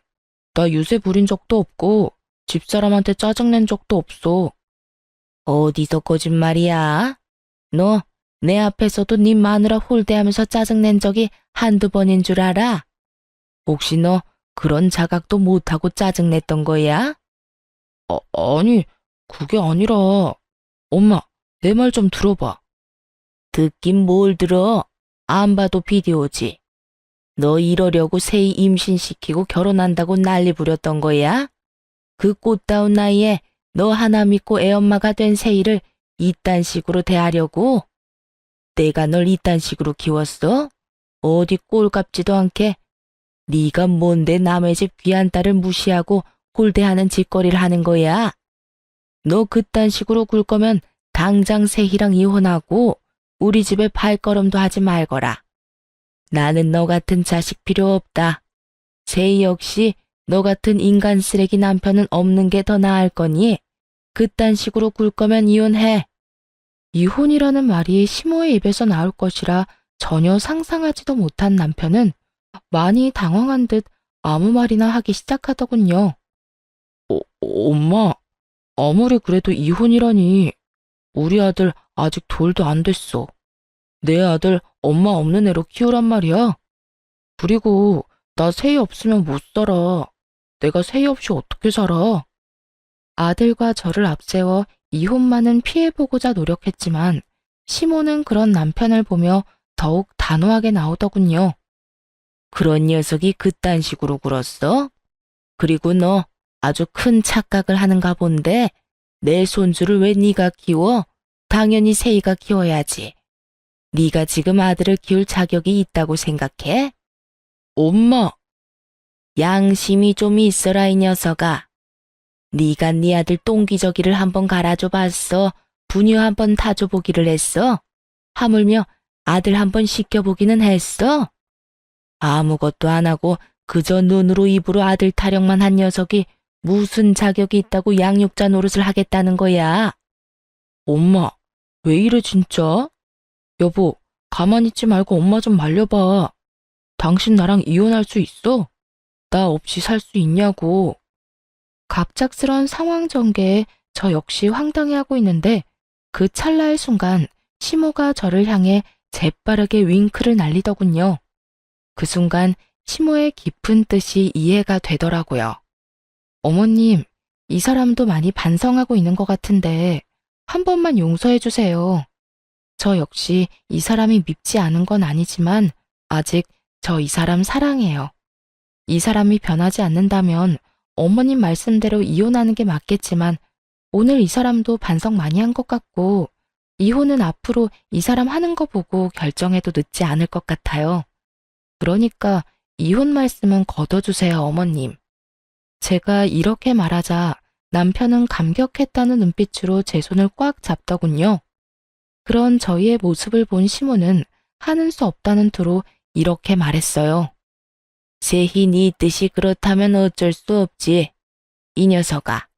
Speaker 1: 나 유세 부린 적도 없고 집사람한테 짜증낸 적도 없어. 어디서 거짓말이야? 너 내 앞에서도 네 마누라 홀대하면서 짜증낸 적이 한두 번인 줄 알아? 혹시 너 그런 자각도 못하고 짜증냈던 거야? 아니, 그게 아니라. 엄마, 내 말 좀 들어봐. 듣긴 뭘 들어? 안 봐도 비디오지. 너 이러려고 세희 임신시키고 결혼한다고 난리 부렸던 거야? 그 꽃다운 나이에 너 하나 믿고 애엄마가 된 세희를 이딴 식으로 대하려고? 내가 널 이딴 식으로 키웠어? 어디 꼴값지도 않게? 네가 뭔데 남의 집 귀한 딸을 무시하고 홀대하는 짓거리를 하는 거야? 너 그딴 식으로 굴 거면 당장 세희랑 이혼하고 우리 집에 발걸음도 하지 말거라. 나는 너 같은 자식 필요 없다. 세희 역시 너 같은 인간 쓰레기 남편은 없는 게 더 나을 거니 그딴 식으로 굴 거면 이혼해. 이혼이라는 말이 시모의 입에서 나올 것이라 전혀 상상하지도 못한 남편은 많이 당황한 듯 아무 말이나 하기 시작하더군요. 엄마, 아무리 그래도 이혼이라니. 우리 아들 아직 돌도 안 됐어. 내 아들 엄마 없는 애로 키우란 말이야. 그리고 나 세희 없으면 못 살아. 내가 세희 없이 어떻게 살아? 아들과 저를 앞세워 이혼만은 피해보고자 노력했지만 시모는 그런 남편을 보며 더욱 단호하게 나오더군요. 그런 녀석이 그딴 식으로 굴었어? 그리고 너 아주 큰 착각을 하는가 본데 내 손주를 왜 네가 키워? 당연히 세희가 키워야지. 네가 지금 아들을 키울 자격이 있다고 생각해? 엄마! 양심이 좀 있어라 이 녀석아. 네가 네 아들 똥기저귀를 한번 갈아줘 봤어? 분유 한번 타줘 보기를 했어? 하물며 아들 한번 시켜보기는 했어? 아무것도 안 하고 그저 눈으로 입으로 아들 타령만 한 녀석이 무슨 자격이 있다고 양육자 노릇을 하겠다는 거야? 엄마, 왜 이래 진짜? 여보, 가만히 있지 말고 엄마 좀 말려봐. 당신 나랑 이혼할 수 있어? 나 없이 살 수 있냐고. 갑작스런 상황 전개에 저 역시 황당해하고 있는데 그 찰나의 순간 시모가 저를 향해 재빠르게 윙크를 날리더군요. 그 순간 시모의 깊은 뜻이 이해가 되더라고요. 어머님, 이 사람도 많이 반성하고 있는 것 같은데 한 번만 용서해 주세요. 저 역시 이 사람이 밉지 않은 건 아니지만 아직 저 이 사람 사랑해요. 이 사람이 변하지 않는다면 어머님 말씀대로 이혼하는 게 맞겠지만 오늘 이 사람도 반성 많이 한 것 같고 이혼은 앞으로 이 사람 하는 거 보고 결정해도 늦지 않을 것 같아요. 그러니까 이혼 말씀은 거둬주세요, 어머님. 제가 이렇게 말하자 남편은 감격했다는 눈빛으로 제 손을 꽉 잡더군요. 그런 저희의 모습을 본 시모는 하는 수 없다는 투로 이렇게 말했어요. 세희 네 뜻이 그렇다면 어쩔 수 없지. 이 녀석아,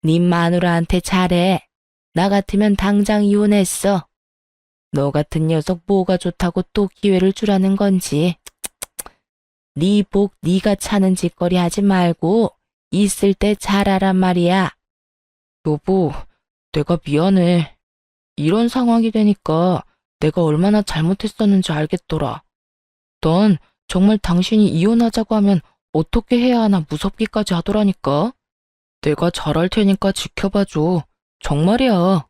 Speaker 1: 네 마누라한테 잘해. 나 같으면 당장 이혼했어. 너 같은 녀석 뭐가 좋다고 또 기회를 주라는 건지. 네 복 네가 차는 짓거리 하지 말고 있을 때 잘하란 말이야. 여보, 내가 미안해. 이런 상황이 되니까 내가 얼마나 잘못했었는지 알겠더라. 넌 정말 당신이 이혼하자고 하면 어떻게 해야 하나 무섭기까지 하더라니까. 내가 잘할 테니까 지켜봐줘. 정말이야.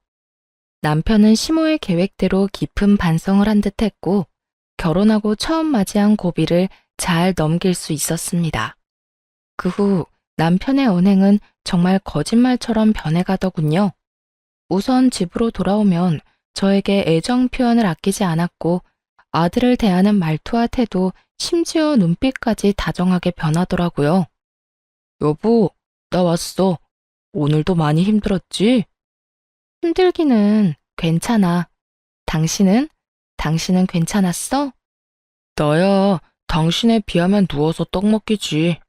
Speaker 1: 남편은 시모의 계획대로 깊은 반성을 한 듯 했고, 결혼하고 처음 맞이한 고비를 잘 넘길 수 있었습니다. 그 후 남편의 언행은 정말 거짓말처럼 변해가더군요. 우선 집으로 돌아오면 저에게 애정 표현을 아끼지 않았고, 아들을 대하는 말투와 태도, 심지어 눈빛까지 다정하게 변하더라고요. 여보, 나 왔어. 오늘도 많이 힘들었지? 힘들기는 괜찮아. 당신은? 당신은 괜찮았어? 나야 당신에 비하면 누워서 떡 먹기지.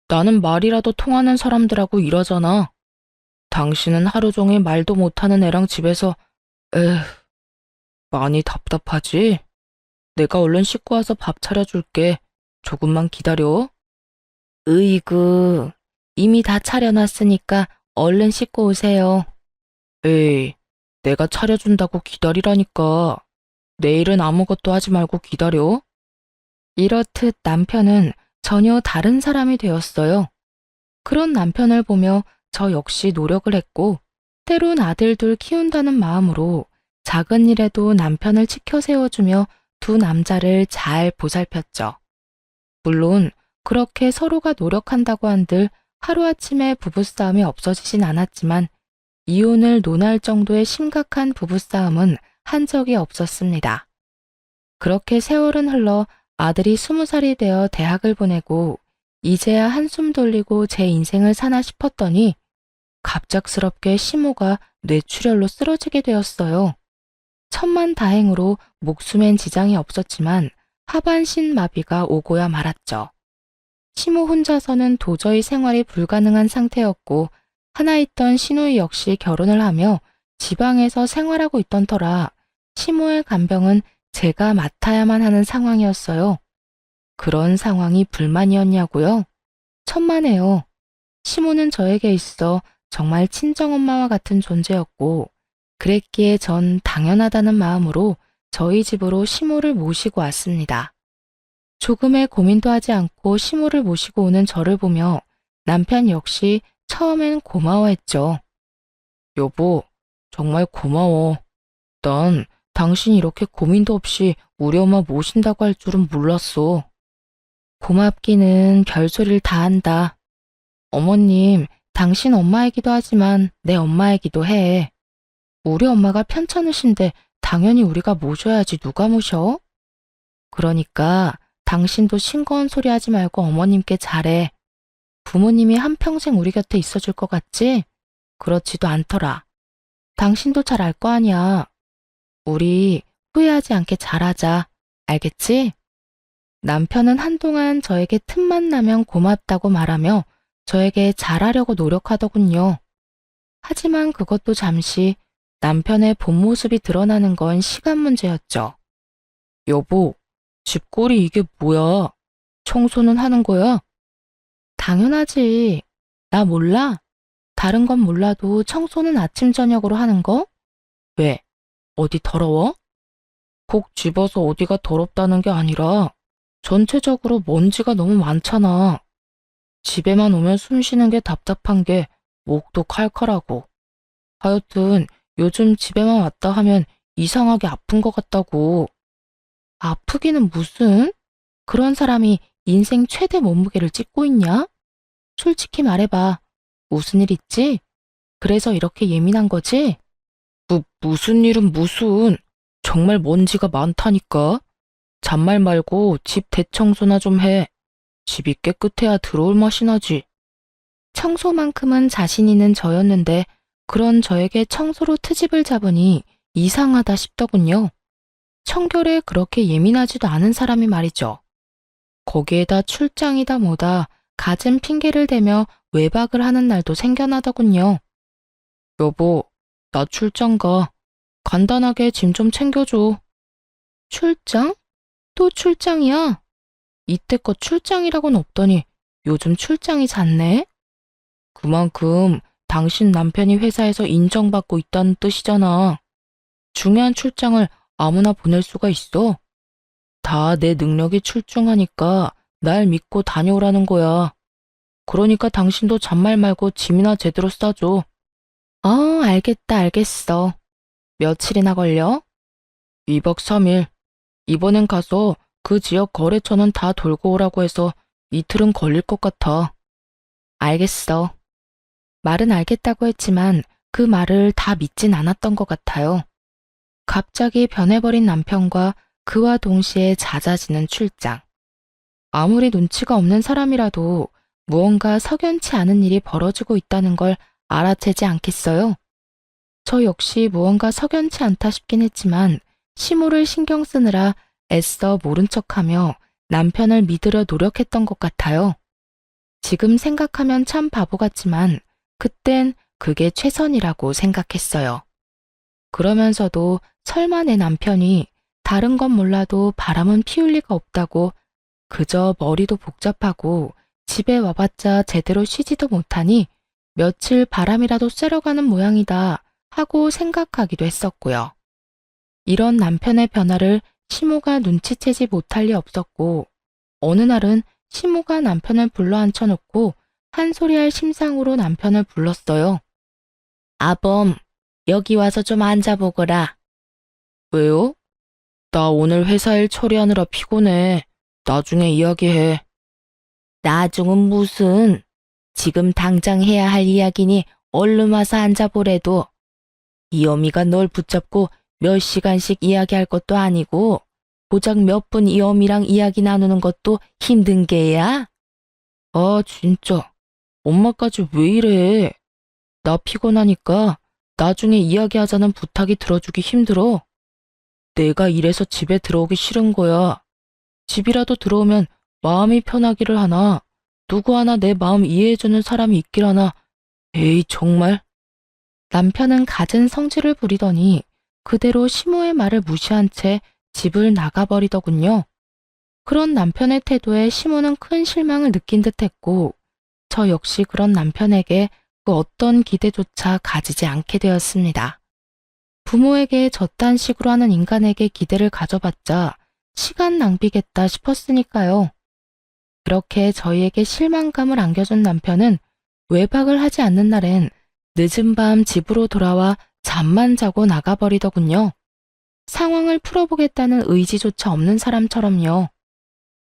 Speaker 1: 나는 말이라도 통하는 사람들하고 일하잖아. 당신은 하루 종일 말도 못하는 애랑 집에서 에휴, 많이 답답하지? 내가 얼른 씻고 와서 밥 차려줄게. 조금만 기다려. 으이구, 이미 다 차려놨으니까 얼른 씻고 오세요. 에이, 내가 차려준다고 기다리라니까. 내일은 아무것도 하지 말고 기다려. 이렇듯 남편은 전혀 다른 사람이 되었어요. 그런 남편을 보며 저 역시 노력을 했고, 때론 아들 둘 키운다는 마음으로 작은 일에도 남편을 치켜 세워주며 두 남자를 잘 보살폈죠. 물론 그렇게 서로가 노력한다고 한들 하루아침에 부부싸움이 없어지진 않았지만, 이혼을 논할 정도의 심각한 부부싸움은 한 적이 없었습니다. 그렇게 세월은 흘러 아들이 20살이 되어 대학을 보내고 이제야 한숨 돌리고 제 인생을 사나 싶었더니 갑작스럽게 시모가 뇌출혈로 쓰러지게 되었어요. 천만다행으로 목숨엔 지장이 없었지만 하반신 마비가 오고야 말았죠. 시모 혼자서는 도저히 생활이 불가능한 상태였고, 하나 있던 시누이 역시 결혼을 하며 지방에서 생활하고 있던 터라 시모의 간병은 제가 맡아야만 하는 상황이었어요. 그런 상황이 불만이었냐고요? 천만에요. 시모는 저에게 있어 정말 친정엄마와 같은 존재였고, 그랬기에 전 당연하다는 마음으로 저희 집으로 시모를 모시고 왔습니다. 조금의 고민도 하지 않고 시모를 모시고 오는 저를 보며 남편 역시 처음엔 고마워했죠. 여보, 정말 고마워. 난 당신이 이렇게 고민도 없이 우리 엄마 모신다고 할 줄은 몰랐어. 고맙기는 별소리를 다 한다. 어머님, 당신 엄마이기도 하지만 내 엄마이기도 해. 우리 엄마가 편찮으신데 당연히 우리가 모셔야지 누가 모셔? 그러니까 당신도 싱거운 소리 하지 말고 어머님께 잘해. 부모님이 한평생 우리 곁에 있어줄 것 같지? 그렇지도 않더라. 당신도 잘 알 거 아니야. 우리 후회하지 않게 잘하자. 알겠지? 남편은 한동안 저에게 틈만 나면 고맙다고 말하며 저에게 잘하려고 노력하더군요. 하지만 그것도 잠시, 남편의 본 모습이 드러나는 건 시간 문제였죠. 여보, 집골이 이게 뭐야? 청소는 하는 거야? 당연하지. 나 몰라? 다른 건 몰라도 청소는 아침 저녁으로 하는 거? 왜? 어디 더러워? 콕 집어서 어디가 더럽다는 게 아니라 전체적으로 먼지가 너무 많잖아. 집에만 오면 숨 쉬는 게 답답한 게 목도 칼칼하고. 하여튼 요즘 집에만 왔다 하면 이상하게 아픈 것 같다고. 아프기는 무슨? 그런 사람이 인생 최대 몸무게를 찢고 있냐? 솔직히 말해봐. 무슨 일 있지? 그래서 이렇게 예민한 거지? 무슨 일은 무슨. 정말 먼지가 많다니까. 잔말 말고 집 대청소나 좀 해. 집이 깨끗해야 들어올 맛이 나지. 청소만큼은 자신 있는 저였는데 그런 저에게 청소로 트집을 잡으니 이상하다 싶더군요. 청결에 그렇게 예민하지도 않은 사람이 말이죠. 거기에다 출장이다 뭐다 갖은 핑계를 대며 외박을 하는 날도 생겨나더군요. 여보, 나 출장 가. 간단하게 짐 좀 챙겨줘. 출장? 또 출장이야? 이때껏 출장이라고는 없더니 요즘 출장이 잦네? 그만큼 당신 남편이 회사에서 인정받고 있다는 뜻이잖아. 중요한 출장을 아무나 보낼 수가 있어? 다 내 능력이 출중하니까 날 믿고 다녀오라는 거야. 그러니까 당신도 잔말 말고 짐이나 제대로 싸줘. 알겠다, 알겠어. 며칠이나 걸려? 2박 3일. 이번엔 가서 그 지역 거래처는 다 돌고 오라고 해서 이틀은 걸릴 것 같아. 알겠어. 말은 알겠다고 했지만 그 말을 다 믿진 않았던 것 같아요. 갑자기 변해버린 남편과 그와 동시에 잦아지는 출장. 아무리 눈치가 없는 사람이라도 무언가 석연치 않은 일이 벌어지고 있다는 걸 알아채지 않겠어요? 저 역시 무언가 석연치 않다 싶긴 했지만 시모를 신경 쓰느라 애써 모른 척하며 남편을 믿으려 노력했던 것 같아요. 지금 생각하면 참 바보 같지만 그땐 그게 최선이라고 생각했어요. 그러면서도 설마 내 남편이 다른 건 몰라도 바람은 피울 리가 없다고 그저 머리도 복잡하고 집에 와봤자 제대로 쉬지도 못하니 며칠 바람이라도 쐬러 가는 모양이다 하고 생각하기도 했었고요. 이런 남편의 변화를 시모가 눈치채지 못할 리 없었고 어느 날은 시모가 남편을 불러 앉혀놓고 한 소리 할 심상으로 남편을 불렀어요. 아범, 여기 와서 좀 앉아보거라. 왜요? 나 오늘 회사 일 처리하느라 피곤해. 나중에 이야기해. 나중은 무슨? 지금 당장 해야 할 이야기니 얼른 와서 앉아보래도. 이 어미가 널 붙잡고 몇 시간씩 이야기할 것도 아니고 고작 몇 분 이 어미랑 이야기 나누는 것도 힘든 게야? 아, 진짜. 엄마까지 왜 이래? 나 피곤하니까 나중에 이야기하자는 부탁이 들어주기 힘들어. 내가 이래서 집에 들어오기 싫은 거야. 집이라도 들어오면 마음이 편하기를 하나, 누구 하나 내 마음 이해해주는 사람이 있길 하나. 에이, 정말. 남편은 갖은 성질을 부리더니 그대로 시모의 말을 무시한 채 집을 나가버리더군요. 그런 남편의 태도에 시모는 큰 실망을 느낀 듯했고 저 역시 그런 남편에게 그 어떤 기대조차 가지지 않게 되었습니다. 부모에게 저딴 식으로 하는 인간에게 기대를 가져봤자 시간 낭비겠다 싶었으니까요. 그렇게 저희에게 실망감을 안겨준 남편은 외박을 하지 않는 날엔 늦은 밤 집으로 돌아와 잠만 자고 나가버리더군요. 상황을 풀어보겠다는 의지조차 없는 사람처럼요.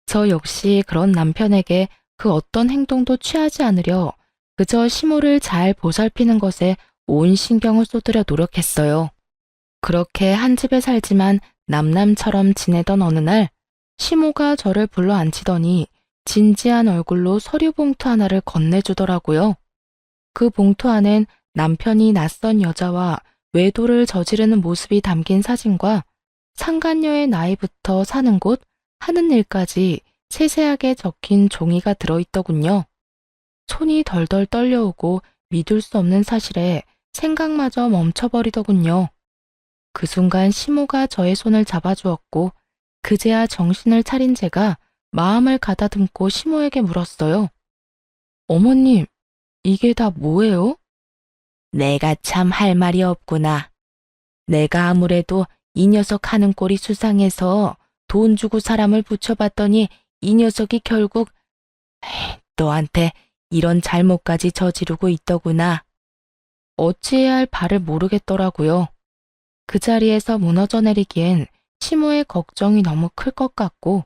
Speaker 1: 저 역시 그런 남편에게 그 어떤 행동도 취하지 않으려 그저 시모를 잘 보살피는 것에 온 신경을 쏟으려 노력했어요. 그렇게 한 집에 살지만 남남처럼 지내던 어느 날 시모가 저를 불러 앉히더니 진지한 얼굴로 서류 봉투 하나를 건네주더라고요. 그 봉투 안엔 남편이 낯선 여자와 외도를 저지르는 모습이 담긴 사진과 상간녀의 나이부터 사는 곳, 하는 일까지 세세하게 적힌 종이가 들어있더군요. 손이 덜덜 떨려오고 믿을 수 없는 사실에 생각마저 멈춰버리더군요. 그 순간 시모가 저의 손을 잡아주었고 그제야 정신을 차린 제가 마음을 가다듬고 시모에게 물었어요. 어머님, 이게 다 뭐예요? 내가 참 할 말이 없구나. 내가 아무래도 이 녀석 하는 꼴이 수상해서 돈 주고 사람을 붙여봤더니 이 녀석이 결국 너한테 이런 잘못까지 저지르고 있더구나. 어찌해야 할 바를 모르겠더라고요. 그 자리에서 무너져 내리기엔 시모의 걱정이 너무 클 것 같고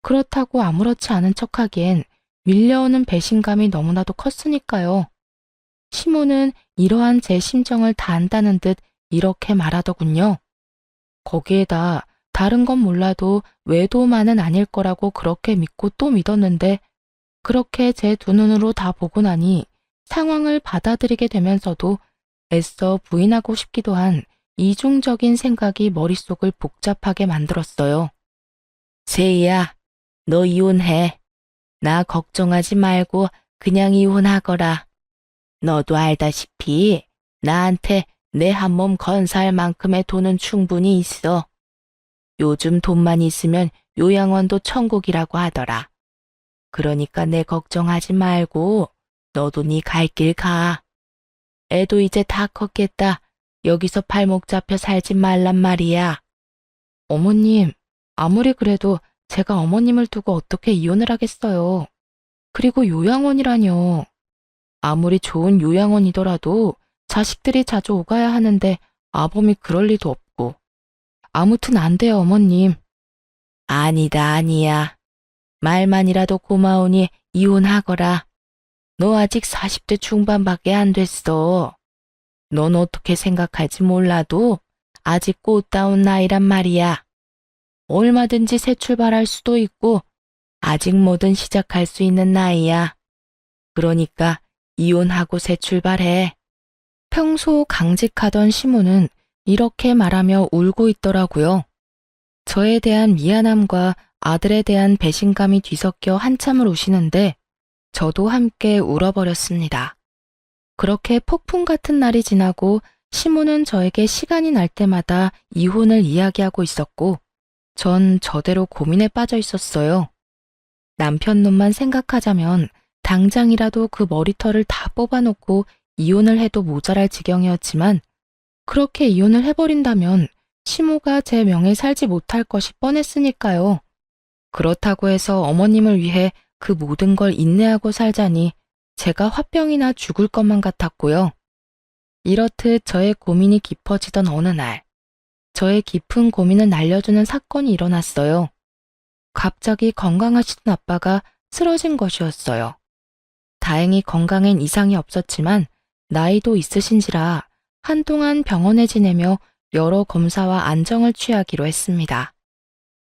Speaker 1: 그렇다고 아무렇지 않은 척하기엔 밀려오는 배신감이 너무나도 컸으니까요. 시모는 이러한 제 심정을 다 안다는 듯 이렇게 말하더군요. 거기에다 다른 건 몰라도 외도만은 아닐 거라고 그렇게 믿고 또 믿었는데 그렇게 제 두 눈으로 다 보고 나니 상황을 받아들이게 되면서도 애써 부인하고 싶기도 한 이중적인 생각이 머릿속을 복잡하게 만들었어요. 세희야, 너 이혼해. 나 걱정하지 말고 그냥 이혼하거라. 너도 알다시피 나한테 내 한 몸 건사할 만큼의 돈은 충분히 있어. 요즘 돈만 있으면 요양원도 천국이라고 하더라. 그러니까 내 걱정하지 말고 너도 네 갈 길 가. 애도 이제 다 컸겠다. 여기서 발목 잡혀 살지 말란 말이야. 어머님, 아무리 그래도 제가 어머님을 두고 어떻게 이혼을 하겠어요. 그리고 요양원이라뇨. 아무리 좋은 요양원이더라도 자식들이 자주 오가야 하는데 아범이 그럴 리도 없고. 아무튼 안 돼요, 어머님. 아니다, 아니야. 말만이라도 고마우니 이혼하거라. 너 아직 40대 중반밖에 안 됐어. 넌 어떻게 생각할지 몰라도 아직 꽃다운 나이란 말이야. 얼마든지 새 출발할 수도 있고 아직 뭐든 시작할 수 있는 나이야. 그러니까 이혼하고 새 출발해. 평소 강직하던 시모는 이렇게 말하며 울고 있더라고요. 저에 대한 미안함과 아들에 대한 배신감이 뒤섞여 한참을 우시는데 저도 함께 울어버렸습니다. 그렇게 폭풍 같은 날이 지나고 시모는 저에게 시간이 날 때마다 이혼을 이야기하고 있었고 전 저대로 고민에 빠져 있었어요. 남편 놈만 생각하자면 당장이라도 그 머리털을 다 뽑아놓고 이혼을 해도 모자랄 지경이었지만 그렇게 이혼을 해버린다면 시모가 제 명에 살지 못할 것이 뻔했으니까요. 그렇다고 해서 어머님을 위해 그 모든 걸 인내하고 살자니 제가 화병이나 죽을 것만 같았고요. 이렇듯 저의 고민이 깊어지던 어느 날, 저의 깊은 고민을 날려주는 사건이 일어났어요. 갑자기 건강하시던 아빠가 쓰러진 것이었어요. 다행히 건강엔 이상이 없었지만 나이도 있으신지라 한동안 병원에 지내며 여러 검사와 안정을 취하기로 했습니다.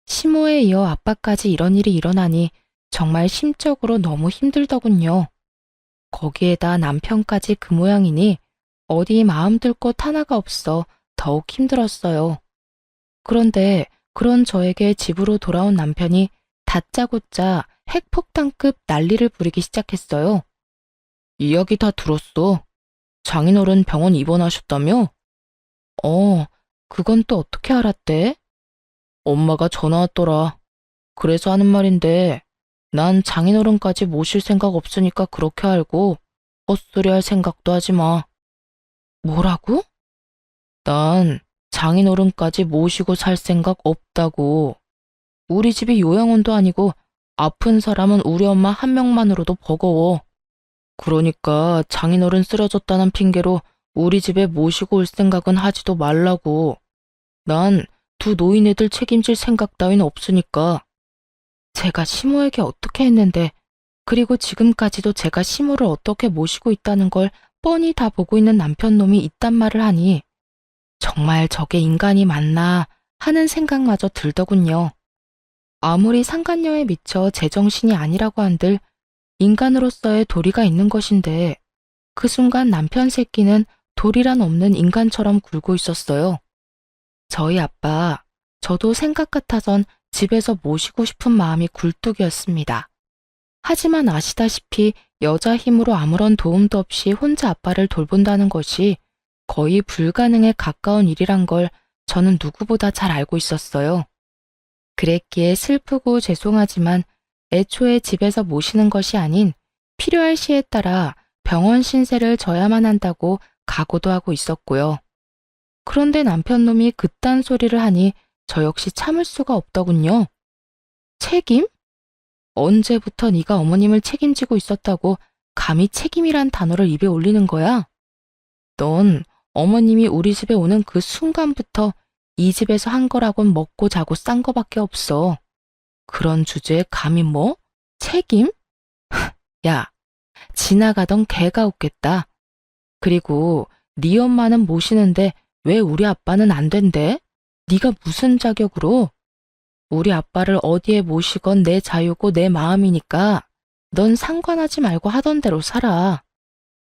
Speaker 1: 시모에 이어 아빠까지 이런 일이 일어나니 정말 심적으로 너무 힘들더군요. 거기에다 남편까지 그 모양이니 어디 마음 들 곳 하나가 없어 더욱 힘들었어요. 그런데 그런 저에게 집으로 돌아온 남편이 다짜고짜 핵폭탄급 난리를 부리기 시작했어요. 이야기 다 들었어. 장인어른 병원 입원하셨다며? 그건 또 어떻게 알았대? 엄마가 전화 왔더라. 그래서 하는 말인데 난 장인어른까지 모실 생각 없으니까 그렇게 알고 헛소리 할 생각도 하지 마. 뭐라고? 난 장인어른까지 모시고 살 생각 없다고. 우리 집이 요양원도 아니고 아픈 사람은 우리 엄마 한 명만으로도 버거워. 그러니까 장인어른 쓰러졌다는 핑계로 우리 집에 모시고 올 생각은 하지도 말라고. 난 두 노인애들 책임질 생각 따윈 없으니까. 제가 시모에게 어떻게 했는데, 그리고 지금까지도 제가 시모를 어떻게 모시고 있다는 걸 뻔히 다 보고 있는 남편놈이 있단 말을 하니 정말 저게 인간이 맞나 하는 생각마저 들더군요. 아무리 상간녀에 미쳐 제정신이 아니라고 한들 인간으로서의 도리가 있는 것인데 그 순간 남편 새끼는 도리란 없는 인간처럼 굴고 있었어요. 저희 아빠, 저도 생각 같아선 집에서 모시고 싶은 마음이 굴뚝이었습니다. 하지만 아시다시피 여자 힘으로 아무런 도움도 없이 혼자 아빠를 돌본다는 것이 거의 불가능에 가까운 일이란 걸 저는 누구보다 잘 알고 있었어요. 그랬기에 슬프고 죄송하지만 애초에 집에서 모시는 것이 아닌 필요할 시에 따라 병원 신세를 져야만 한다고 각오도 하고 있었고요. 그런데 남편놈이 그딴 소리를 하니 저 역시 참을 수가 없더군요. 책임? 언제부터 네가 어머님을 책임지고 있었다고 감히 책임이란 단어를 입에 올리는 거야? 넌 어머님이 우리 집에 오는 그 순간부터 이 집에서 한 거라곤 먹고 자고 싼 거밖에 없어. 그런 주제에 감히 뭐? 책임? 야, 지나가던 개가 웃겠다. 그리고 네 엄마는 모시는데 왜 우리 아빠는 안 된대? 네가 무슨 자격으로? 우리 아빠를 어디에 모시건 내 자유고 내 마음이니까 넌 상관하지 말고 하던 대로 살아.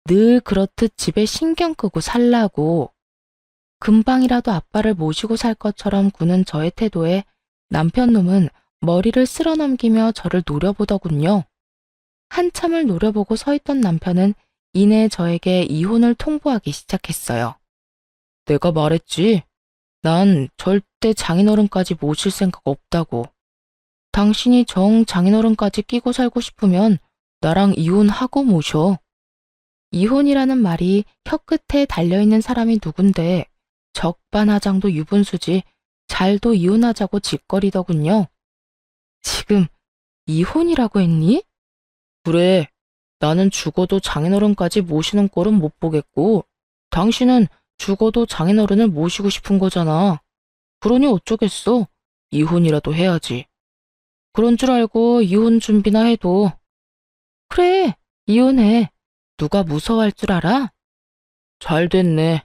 Speaker 1: 늘 그렇듯 집에 신경 끄고 살라고. 금방이라도 아빠를 모시고 살 것처럼 구는 저의 태도에 남편놈은 머리를 쓸어넘기며 저를 노려보더군요. 한참을 노려보고 서 있던 남편은 이내 저에게 이혼을 통보하기 시작했어요. 내가 말했지. 난 절대 장인어른까지 모실 생각 없다고. 당신이 정 장인어른까지 끼고 살고 싶으면 나랑 이혼하고 모셔. 이혼이라는 말이 혀끝에 달려있는 사람이 누군데 적반하장도 유분수지 잘도 이혼하자고 짓거리더군요. 지금 이혼이라고 했니? 그래, 나는 죽어도 장인어른까지 모시는 꼴은 못 보겠고 당신은 죽어도 장인어른을 모시고 싶은 거잖아. 그러니 어쩌겠어. 이혼이라도 해야지. 그런 줄 알고 이혼 준비나 해도. 그래, 이혼해. 누가 무서워할 줄 알아? 잘 됐네.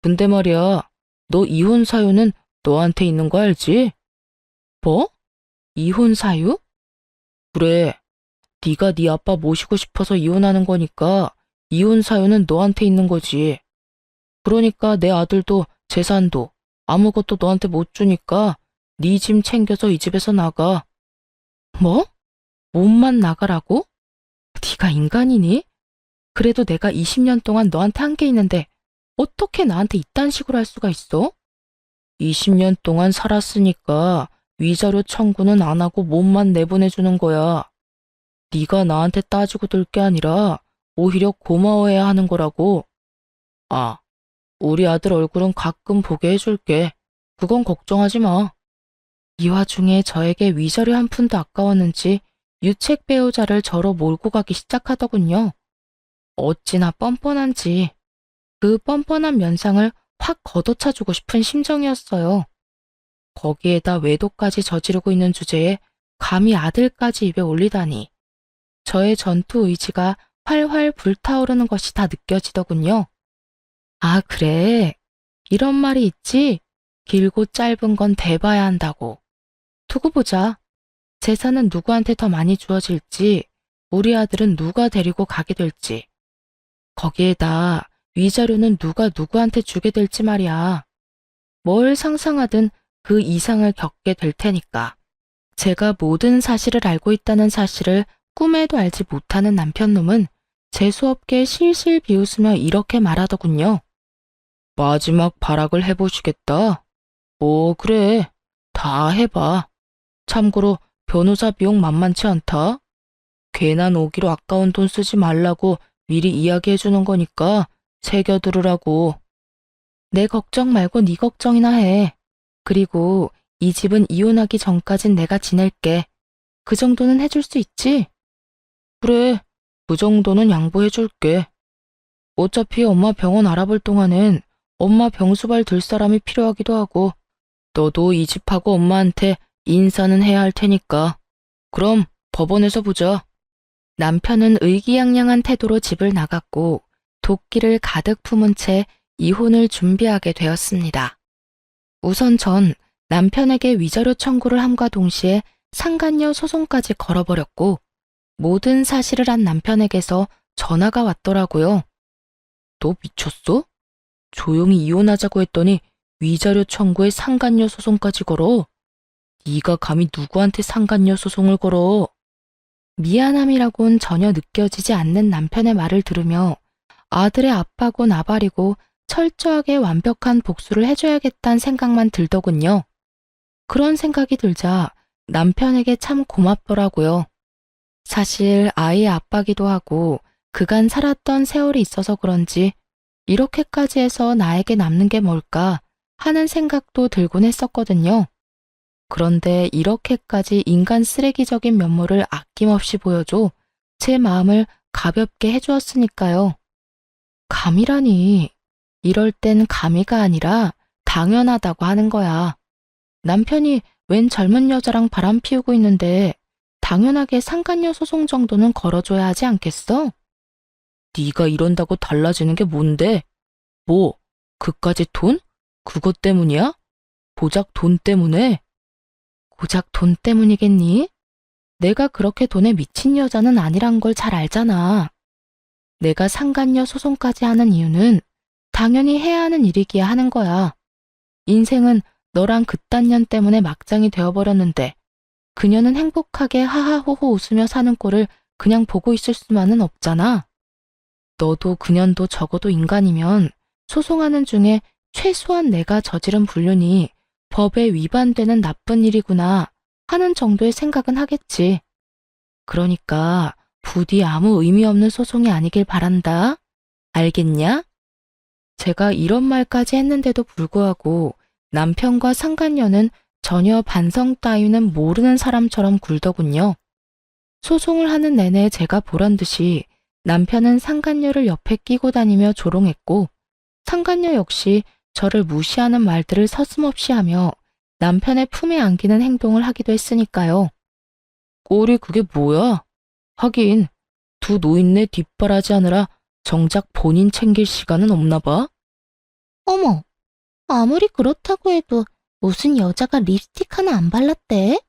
Speaker 1: 근데 말이야, 너 이혼 사유는 너한테 있는 거 알지? 뭐? 이혼 사유? 그래, 네가 네 아빠 모시고 싶어서 이혼하는 거니까 이혼 사유는 너한테 있는 거지. 그러니까 내 아들도 재산도 아무것도 너한테 못 주니까 네 짐 챙겨서 이 집에서 나가. 뭐? 몸만 나가라고? 네가 인간이니? 그래도 내가 20년 동안 너한테 한 게 있는데 어떻게 나한테 이딴 식으로 할 수가 있어? 20년 동안 살았으니까 위자료 청구는 안 하고 몸만 내보내주는 거야. 네가 나한테 따지고 들 게 아니라 오히려 고마워해야 하는 거라고. 아, 우리 아들 얼굴은 가끔 보게 해줄게. 그건 걱정하지 마. 이 와중에 저에게 위자료 한 푼도 아까웠는지 유책 배우자를 저로 몰고 가기 시작하더군요. 어찌나 뻔뻔한지 그 뻔뻔한 면상을 확 걷어차주고 싶은 심정이었어요. 거기에다 외도까지 저지르고 있는 주제에 감히 아들까지 입에 올리다니. 저의 전투 의지가 활활 불타오르는 것이 다 느껴지더군요. 아, 그래. 이런 말이 있지. 길고 짧은 건 대봐야 한다고. 두고 보자. 재산은 누구한테 더 많이 주어질지, 우리 아들은 누가 데리고 가게 될지. 거기에다 위자료는 누가 누구한테 주게 될지 말이야. 뭘 상상하든 그 이상을 겪게 될 테니까. 제가 모든 사실을 알고 있다는 사실을 꿈에도 알지 못하는 남편놈은 재수없게 실실 비웃으며 이렇게 말하더군요. 마지막 발악을 해보시겠다. 그래. 다 해봐. 참고로 변호사 비용 만만치 않다. 괜한 오기로 아까운 돈 쓰지 말라고 미리 이야기해주는 거니까 새겨들으라고. 내 걱정 말고 네 걱정이나 해. 그리고 이 집은 이혼하기 전까진 내가 지낼게. 그 정도는 해줄 수 있지? 그래, 그 정도는 양보해줄게. 어차피 엄마 병원 알아볼 동안엔 엄마 병수발 들 사람이 필요하기도 하고 너도 이 집하고 엄마한테 인사는 해야 할 테니까. 그럼 법원에서 보자. 남편은 의기양양한 태도로 집을 나갔고 도끼를 가득 품은 채 이혼을 준비하게 되었습니다. 우선 전 남편에게 위자료 청구를 함과 동시에 상간녀 소송까지 걸어버렸고 모든 사실을 한 남편에게서 전화가 왔더라고요. 너 미쳤어? 조용히 이혼하자고 했더니 위자료 청구에 상간녀 소송까지 걸어? 네가 감히 누구한테 상간녀 소송을 걸어? 미안함이라곤 전혀 느껴지지 않는 남편의 말을 들으며 아들의 아빠고 나발이고 철저하게 완벽한 복수를 해줘야겠다는 생각만 들더군요. 그런 생각이 들자 남편에게 참 고맙더라고요. 사실 아이의 아빠기도 하고 그간 살았던 세월이 있어서 그런지 이렇게까지 해서 나에게 남는 게 뭘까 하는 생각도 들곤 했었거든요. 그런데 이렇게까지 인간 쓰레기적인 면모를 아낌없이 보여줘 제 마음을 가볍게 해주었으니까요. 감이라니. 이럴 땐 감이가 아니라 당연하다고 하는 거야. 남편이 웬 젊은 여자랑 바람 피우고 있는데 당연하게 상간녀 소송 정도는 걸어줘야 하지 않겠어? 네가 이런다고 달라지는 게 뭔데? 뭐, 그까짓 돈? 그것 때문이야? 고작 돈 때문에? 고작 돈 때문이겠니? 내가 그렇게 돈에 미친 여자는 아니란 걸 잘 알잖아. 내가 상간녀 소송까지 하는 이유는 당연히 해야 하는 일이기야 하는 거야. 인생은 너랑 그딴 년 때문에 막장이 되어버렸는데 그녀는 행복하게 하하호호 웃으며 사는 꼴을 그냥 보고 있을 수만은 없잖아. 너도 그년도 적어도 인간이면 소송하는 중에 최소한 내가 저지른 불륜이 법에 위반되는 나쁜 일이구나 하는 정도의 생각은 하겠지. 그러니까 부디 아무 의미 없는 소송이 아니길 바란다. 알겠냐? 제가 이런 말까지 했는데도 불구하고 남편과 상간녀는 전혀 반성 따위는 모르는 사람처럼 굴더군요. 소송을 하는 내내 제가 보란 듯이 남편은 상간녀를 옆에 끼고 다니며 조롱했고 상간녀 역시 저를 무시하는 말들을 서슴없이 하며 남편의 품에 안기는 행동을 하기도 했으니까요. 꼴이 그게 뭐야? 하긴 두 노인네 뒷바라지 하느라 정작 본인 챙길 시간은 없나 봐.
Speaker 2: 어머, 아무리 그렇다고 해도 무슨 여자가 립스틱 하나 안 발랐대?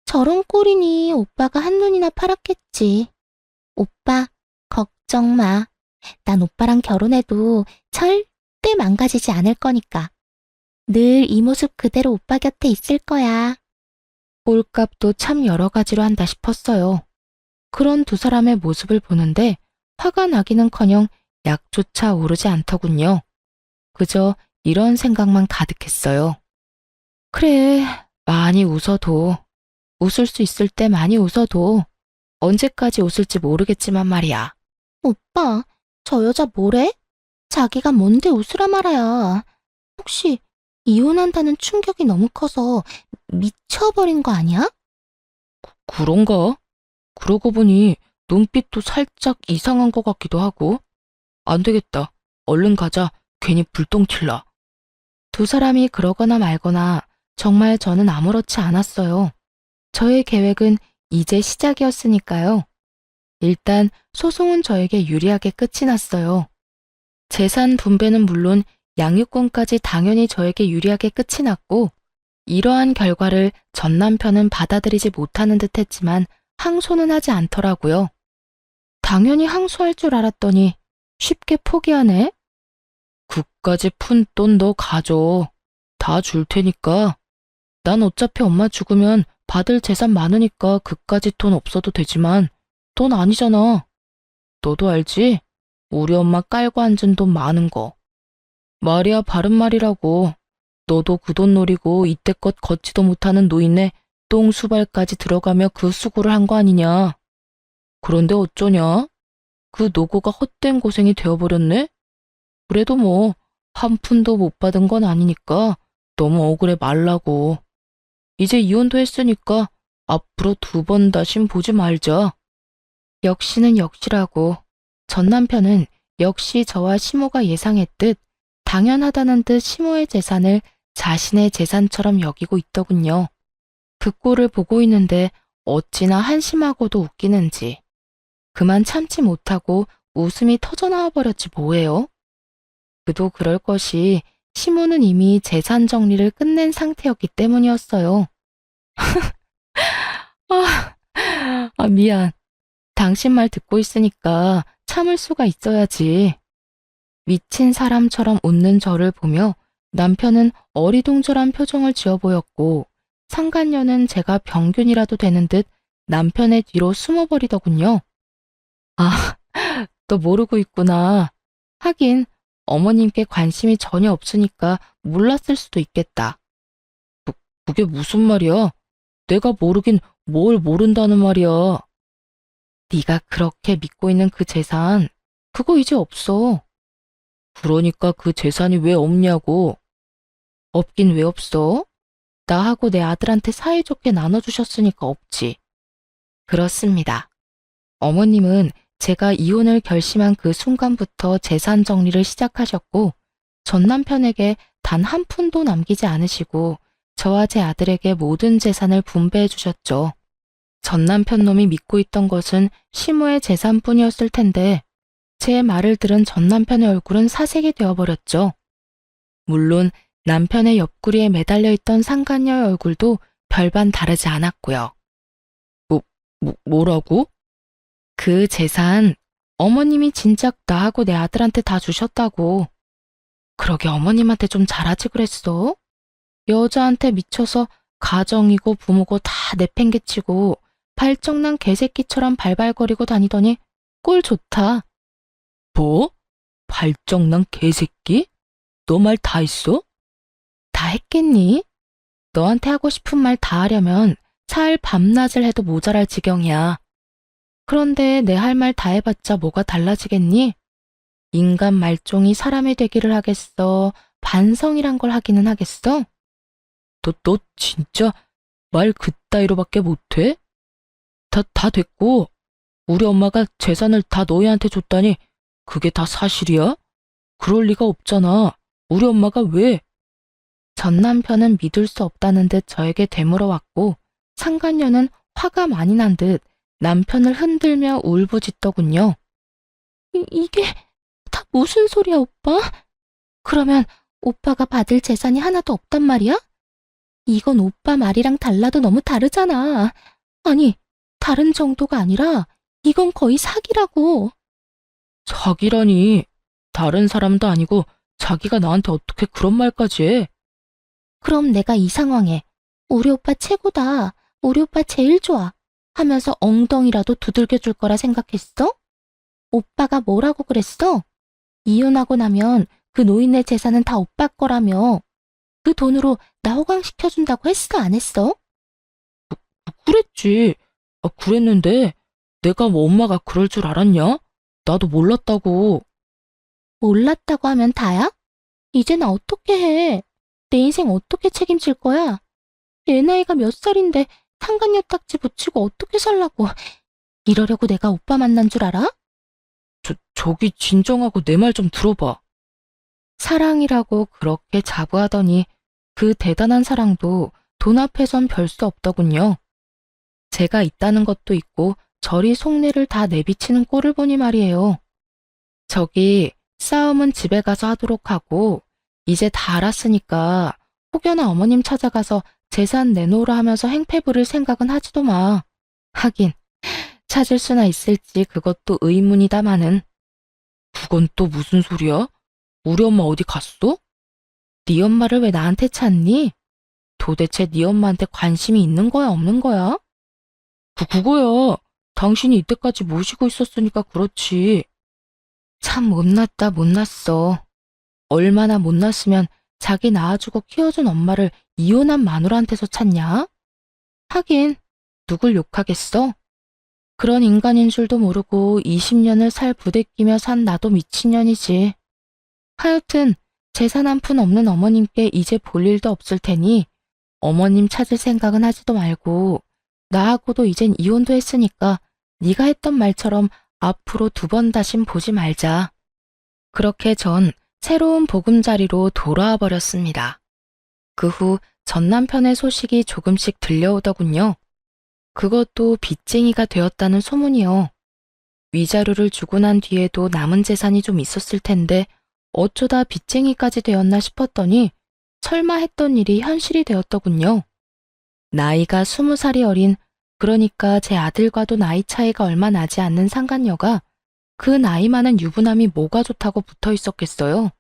Speaker 2: 저런 꼴이니 오빠가 한눈이나 팔았겠지. 오빠, 걱정 마. 난 오빠랑 결혼해도 절대 망가지지 않을 거니까. 늘 이 모습 그대로 오빠 곁에 있을 거야.
Speaker 1: 꼴값도 참 여러 가지로 한다 싶었어요. 그런 두 사람의 모습을 보는데 화가 나기는커녕 약조차 오르지 않더군요. 그저 이런 생각만 가득했어요. 그래, 많이 웃어도, 웃을 수 있을 때 많이 웃어도 언제까지 웃을지 모르겠지만 말이야.
Speaker 2: 오빠, 저 여자 뭐래? 자기가 뭔데 웃으라 말아야. 혹시 이혼한다는 충격이 너무 커서 미쳐버린 거 아니야?
Speaker 1: 그런가? 그러고 보니 눈빛도 살짝 이상한 것 같기도 하고. 안 되겠다. 얼른 가자. 괜히 불똥 튈라. 두 사람이 그러거나 말거나 정말 저는 아무렇지 않았어요. 저의 계획은 이제 시작이었으니까요. 일단 소송은 저에게 유리하게 끝이 났어요. 재산 분배는 물론 양육권까지 당연히 저에게 유리하게 끝이 났고 이러한 결과를 전 남편은 받아들이지 못하는 듯 했지만 항소는 하지 않더라고요. 당연히 항소할 줄 알았더니 쉽게 포기하네. 그까지 푼 돈 너 가져. 다 줄 테니까. 난 어차피 엄마 죽으면 받을 재산 많으니까 그까지 돈 없어도 되지만 돈 아니잖아. 너도 알지? 우리 엄마 깔고 앉은 돈 많은 거. 말이야 바른 말이라고. 너도 그 돈 노리고 이때껏 걷지도 못하는 노인네 똥수발까지 들어가며 그 수고를 한 거 아니냐. 그런데 어쩌냐? 그 노고가 헛된 고생이 되어버렸네? 그래도 뭐 한 푼도 못 받은 건 아니니까 너무 억울해 말라고. 이제 이혼도 했으니까 앞으로 두 번 다신 보지 말자. 역시는 역시라고. 전 남편은 역시 저와 시모가 예상했듯 당연하다는 듯 시모의 재산을 자신의 재산처럼 여기고 있더군요. 그 꼴을 보고 있는데 어찌나 한심하고도 웃기는지. 그만 참지 못하고 웃음이 터져나와 버렸지 뭐예요. 그도 그럴 것이 시모는 이미 재산 정리를 끝낸 상태였기 때문이었어요. 미안. 당신 말 듣고 있으니까 참을 수가 있어야지. 미친 사람처럼 웃는 저를 보며 남편은 어리둥절한 표정을 지어 보였고 상간녀는 제가 병균이라도 되는 듯 남편의 뒤로 숨어버리더군요. 아, 너 모르고 있구나. 하긴 어머님께 관심이 전혀 없으니까 몰랐을 수도 있겠다. 그게 무슨 말이야? 내가 모르긴 뭘 모른다는 말이야. 네가 그렇게 믿고 있는 그 재산, 그거 이제 없어. 그러니까 그 재산이 왜 없냐고. 없긴 왜 없어? 나하고 내 아들한테 사이좋게 나눠주셨으니까 없지. 그렇습니다. 어머님은 제가 이혼을 결심한 그 순간부터 재산 정리를 시작하셨고 전 남편에게 단 한 푼도 남기지 않으시고 저와 제 아들에게 모든 재산을 분배해 주셨죠. 전 남편 놈이 믿고 있던 것은 시모의 재산뿐이었을 텐데 제 말을 들은 전 남편의 얼굴은 사색이 되어버렸죠. 물론 남편의 옆구리에 매달려 있던 상간녀의 얼굴도 별반 다르지 않았고요. 뭐라고? 그 재산 어머님이 진작 나하고 내 아들한테 다 주셨다고. 그러게 어머님한테 좀 잘하지 그랬어. 여자한테 미쳐서 가정이고 부모고 다 내팽개치고 발정난 개새끼처럼 발발거리고 다니더니 꼴 좋다. 뭐? 발정난 개새끼? 너 말 다 했어? 다 했겠니? 너한테 하고 싶은 말 다 하려면 살 밤낮을 해도 모자랄 지경이야. 그런데 내 할 말 다 해봤자 뭐가 달라지겠니? 인간 말종이 사람이 되기를 하겠어? 반성이란 걸 하기는 하겠어? 너 진짜 말 그따위로밖에 못해? 다 됐고, 우리 엄마가 재산을 다 너희한테 줬다니 그게 다 사실이야? 그럴 리가 없잖아. 우리 엄마가 왜? 전 남편은 믿을 수 없다는 듯 저에게 되물어왔고 상간녀는 화가 많이 난 듯 남편을 흔들며 울부짖더군요. 이게 다 무슨 소리야, 오빠? 그러면 오빠가 받을 재산이 하나도 없단 말이야? 이건 오빠 말이랑 달라도 너무 다르잖아. 아니, 다른 정도가 아니라 이건 거의 사기라고. 사기라니. 다른 사람도 아니고 자기가 나한테 어떻게 그런 말까지 해? 그럼 내가 이 상황에 우리 오빠 최고다, 우리 오빠 제일 좋아 하면서 엉덩이라도 두들겨 줄 거라 생각했어? 오빠가 뭐라고 그랬어? 이혼하고 나면 그 노인네 재산은 다 오빠 거라며. 그 돈으로 나 호강시켜준다고 했어, 안 했어? 그랬지. 그랬는데 내가 뭐 엄마가 그럴 줄 알았냐? 나도 몰랐다고. 몰랐다고 하면 다야? 이제 나 어떻게 해? 내 인생 어떻게 책임질 거야? 내 나이가 몇 살인데 상간녀 딱지 붙이고 어떻게 살라고. 이러려고 내가 오빠 만난 줄 알아? 저기 진정하고 내 말 좀 들어봐. 사랑이라고 그렇게 자부하더니 그 대단한 사랑도 돈 앞에선 별 수 없더군요. 제가 있다는 것도 있고 저리 속내를 다 내비치는 꼴을 보니 말이에요. 저기 싸움은 집에 가서 하도록 하고 이제 다 알았으니까 혹여나 어머님 찾아가서 재산 내놓으라 하면서 행패 부릴 생각은 하지도 마. 하긴 찾을 수나 있을지 그것도 의문이다마는. 그건 또 무슨 소리야? 우리 엄마 어디 갔어? 네 엄마를 왜 나한테 찾니? 도대체 네 엄마한테 관심이 있는 거야, 없는 거야? 그거야. 당신이 이때까지 모시고 있었으니까 그렇지. 참 못났다, 못났어. 얼마나 못났으면 자기 낳아주고 키워준 엄마를 이혼한 마누라한테서 찾냐? 하긴 누굴 욕하겠어? 그런 인간인 줄도 모르고 20년을 살 부대끼며 산 나도 미친년이지. 하여튼 재산 한 푼 없는 어머님께 이제 볼 일도 없을 테니 어머님 찾을 생각은 하지도 말고 나하고도 이젠 이혼도 했으니까 네가 했던 말처럼 앞으로 2번 다신 보지 말자. 그렇게 전 새로운 보금자리로 돌아와 버렸습니다. 그 후 전 남편의 소식이 조금씩 들려오더군요. 그것도 빚쟁이가 되었다는 소문이요. 위자료를 주고 난 뒤에도 남은 재산이 좀 있었을 텐데 어쩌다 빚쟁이까지 되었나 싶었더니 설마 했던 일이 현실이 되었더군요. 나이가 20살이 어린, 그러니까 제 아들과도 나이 차이가 얼마 나지 않는 상간녀가 그 나이 많은 유부남이 뭐가 좋다고 붙어 있었겠어요.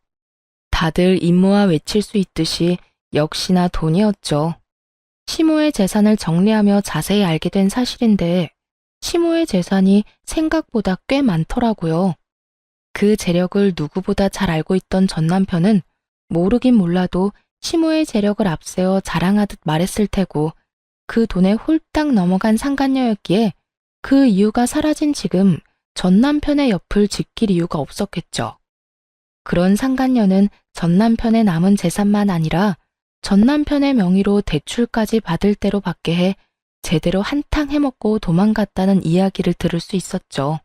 Speaker 1: 다들 임무와 외칠 수 있듯이 역시나 돈이었죠. 시모의 재산을 정리하며 자세히 알게 된 사실인데 시모의 재산이 생각보다 꽤 많더라고요. 그 재력을 누구보다 잘 알고 있던 전 남편은 모르긴 몰라도 시모의 재력을 앞세워 자랑하듯 말했을 테고 그 돈에 홀딱 넘어간 상간녀였기에 그 이유가 사라진 지금 전 남편의 옆을 지킬 이유가 없었겠죠. 그런 상간녀는 전 남편의 남은 재산만 아니라 전 남편의 명의로 대출까지 받을 대로 받게 해 제대로 한탕 해먹고 도망갔다는 이야기를 들을 수 있었죠.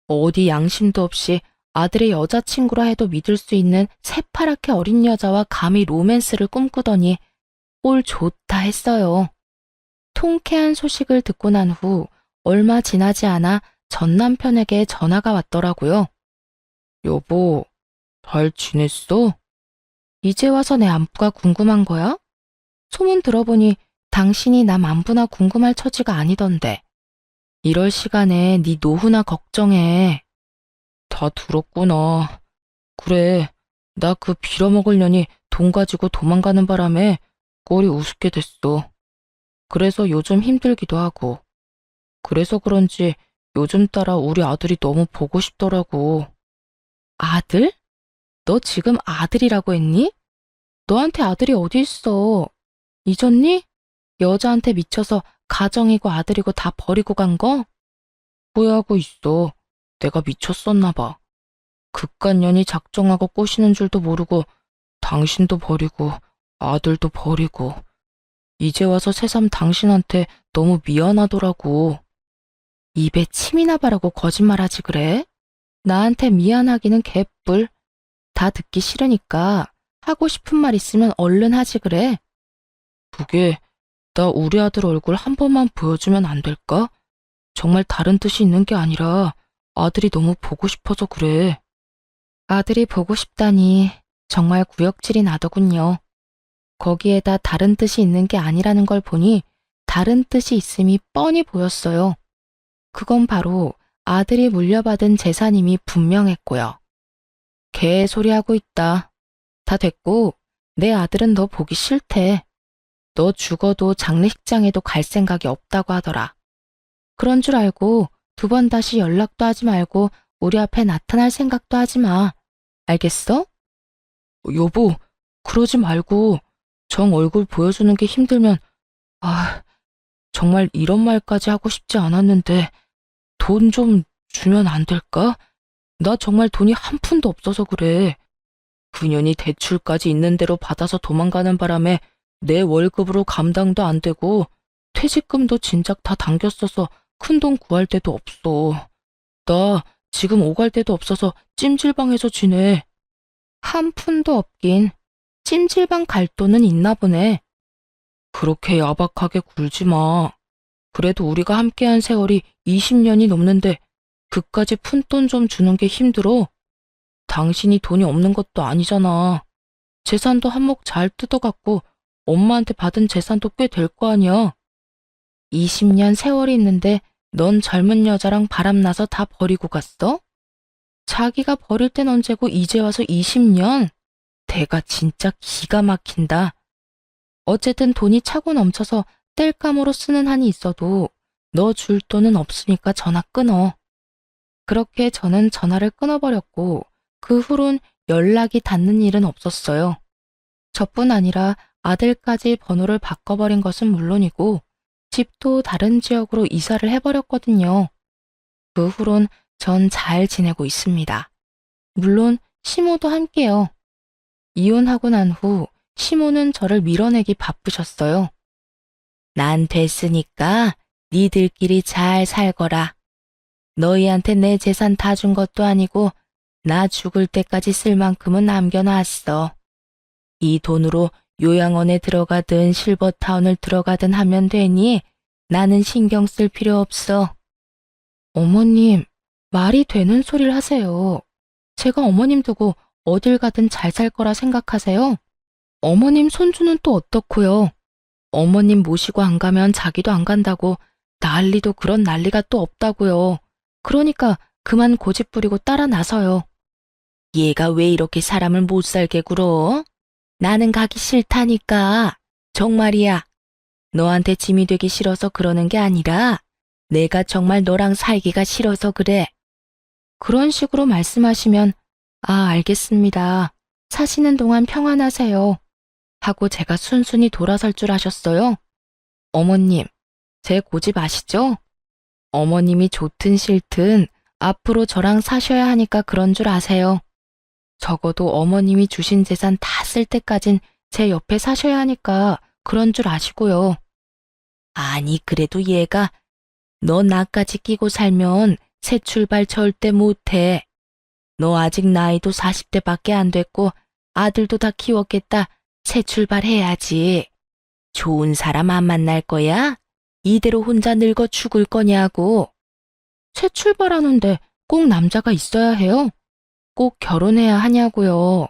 Speaker 1: 어디 양심도 없이 아들의 여자친구라 해도 믿을 수 있는 새파랗게 어린 여자와 감히 로맨스를 꿈꾸더니 꼴 좋다 했어요. 통쾌한 소식을 듣고 난 후 얼마 지나지 않아 전 남편에게 전화가 왔더라고요. 여보, 잘 지냈어? 이제 와서 내 안부가 궁금한 거야? 소문 들어보니 당신이 남 안부나 궁금할 처지가 아니던데. 이럴 시간에 네 노후나 걱정해. 다 들었구나. 그래, 나 그 빌어먹을 년이 돈 가지고 도망가는 바람에 꼴이 우습게 됐어. 그래서 요즘 힘들기도 하고. 그래서 그런지 요즘 따라 우리 아들이 너무 보고 싶더라고. 아들? 너 지금 아들이라고 했니? 너한테 아들이 어디 있어? 잊었니? 여자한테 미쳐서 가정이고 아들이고 다 버리고 간 거? 후회하고 있어. 내가 미쳤었나 봐. 그깟 년이 작정하고 꼬시는 줄도 모르고 당신도 버리고 아들도 버리고 이제 와서 새삼 당신한테 너무 미안하더라고. 입에 침이 나바라고 거짓말하지 그래? 나한테 미안하기는 개뿔. 다 듣기 싫으니까 하고 싶은 말 있으면 얼른 하지 그래. 그게 나 우리 아들 얼굴 한 번만 보여주면 안 될까? 정말 다른 뜻이 있는 게 아니라 아들이 너무 보고 싶어서 그래. 아들이 보고 싶다니 정말 구역질이 나더군요. 거기에다 다른 뜻이 있는 게 아니라는 걸 보니 다른 뜻이 있음이 뻔히 보였어요. 그건 바로 아들이 물려받은 재산임이 분명했고요. 개소리하고 있다. 다 됐고 내 아들은 너 보기 싫대. 너 죽어도 장례식장에도 갈 생각이 없다고 하더라. 그런 줄 알고 두 번 다시 연락도 하지 말고 우리 앞에 나타날 생각도 하지 마. 알겠어? 여보, 그러지 말고 정 얼굴 보여주는 게 힘들면 정말 이런 말까지 하고 싶지 않았는데 돈 좀 주면 안 될까? 나 정말 돈이 한 푼도 없어서 그래. 그년이 대출까지 있는 대로 받아서 도망가는 바람에 내 월급으로 감당도 안 되고 퇴직금도 진작 다 당겼어서 큰돈 구할 데도 없어. 나 지금 오갈 데도 없어서 찜질방에서 지내. 한 푼도 없긴 찜질방 갈 돈은 있나 보네. 그렇게 야박하게 굴지 마. 그래도 우리가 함께한 세월이 20년이 넘는데 그까지 푼돈 좀 주는 게 힘들어? 당신이 돈이 없는 것도 아니잖아. 재산도 한몫 잘 뜯어갖고 엄마한테 받은 재산도 꽤 될 거 아니야. 20년 세월이 있는데 넌 젊은 여자랑 바람나서 다 버리고 갔어? 자기가 버릴 땐 언제고 이제 와서 20년? 대가 진짜 기가 막힌다. 어쨌든 돈이 차고 넘쳐서 뗄감으로 쓰는 한이 있어도 너 줄 돈은 없으니까 전화 끊어. 그렇게 저는 전화를 끊어버렸고 그 후론 연락이 닿는 일은 없었어요. 저뿐 아니라 아들까지 번호를 바꿔버린 것은 물론이고 집도 다른 지역으로 이사를 해버렸거든요. 그 후론 전 잘 지내고 있습니다. 물론 시모도 함께요. 이혼하고 난 후 시모는 저를 밀어내기 바쁘셨어요. 난 됐으니까 니들끼리 잘 살거라. 너희한테 내 재산 다 준 것도 아니고 나 죽을 때까지 쓸 만큼은 남겨놨어. 이 돈으로 요양원에 들어가든 실버타운을 들어가든 하면 되니 나는 신경 쓸 필요 없어. 어머님, 말이 되는 소리를 하세요. 제가 어머님 두고 어딜 가든 잘 살 거라 생각하세요? 어머님 손주는 또 어떻고요? 어머님 모시고 안 가면 자기도 안 간다고 난리도 그런 난리가 또 없다고요. 그러니까 그만 고집 부리고 따라 나서요. 얘가 왜 이렇게 사람을 못 살게 굴어? 나는 가기 싫다니까. 정말이야. 너한테 짐이 되기 싫어서 그러는 게 아니라 내가 정말 너랑 살기가 싫어서 그래. 그런 식으로 말씀하시면 알겠습니다. 사시는 동안 평안하세요. 하고 제가 순순히 돌아설 줄 아셨어요? 어머님, 제 고집 아시죠? 어머님이 좋든 싫든 앞으로 저랑 사셔야 하니까 그런 줄 아세요. 적어도 어머님이 주신 재산 다 쓸 때까진 제 옆에 사셔야 하니까 그런 줄 아시고요. 아니, 그래도 얘가 너 나까지 끼고 살면 새 출발 절대 못해. 너 아직 나이도 40대밖에 안 됐고 아들도 다 키웠겠다. 새 출발해야지. 좋은 사람 안 만날 거야? 이대로 혼자 늙어 죽을 거냐고. 새 출발하는데 꼭 남자가 있어야 해요? 꼭 결혼해야 하냐고요.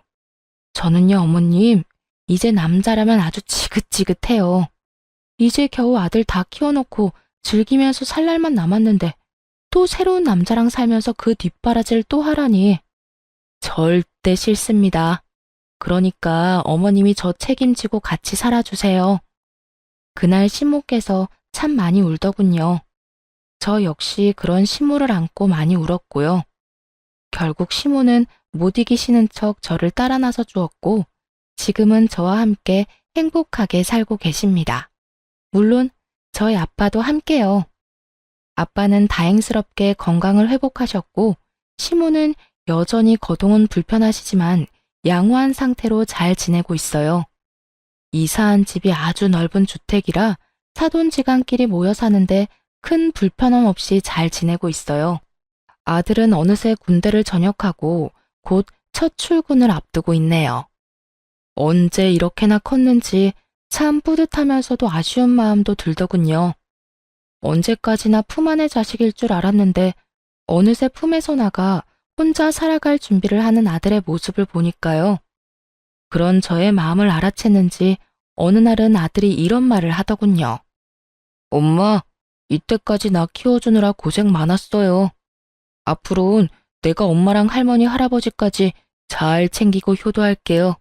Speaker 1: 저는요, 어머님, 이제 남자라면 아주 지긋지긋해요. 이제 겨우 아들 다 키워놓고 즐기면서 살 날만 남았는데 또 새로운 남자랑 살면서 그 뒷바라지를 또 하라니. 절대 싫습니다. 그러니까 어머님이 저 책임지고 같이 살아주세요. 그날 시모께서 참 많이 울더군요. 저 역시 그런 시모를 안고 많이 울었고요. 결국 시모는 못 이기시는 척 저를 따라 나서 주었고 지금은 저와 함께 행복하게 살고 계십니다. 물론 저희 아빠도 함께요. 아빠는 다행스럽게 건강을 회복하셨고, 시모는 여전히 거동은 불편하시지만 양호한 상태로 잘 지내고 있어요. 이사한 집이 아주 넓은 주택이라 사돈지간끼리 모여 사는데 큰 불편함 없이 잘 지내고 있어요. 아들은 어느새 군대를 전역하고 곧 첫 출근을 앞두고 있네요. 언제 이렇게나 컸는지 참 뿌듯하면서도 아쉬운 마음도 들더군요. 언제까지나 품 안의 자식일 줄 알았는데 어느새 품에서 나가 혼자 살아갈 준비를 하는 아들의 모습을 보니까요. 그런 저의 마음을 알아챘는지 어느 날은 아들이 이런 말을 하더군요. 엄마, 이때까지 나 키워주느라 고생 많았어요. 앞으로는 내가 엄마랑 할머니, 할아버지까지 잘 챙기고 효도할게요.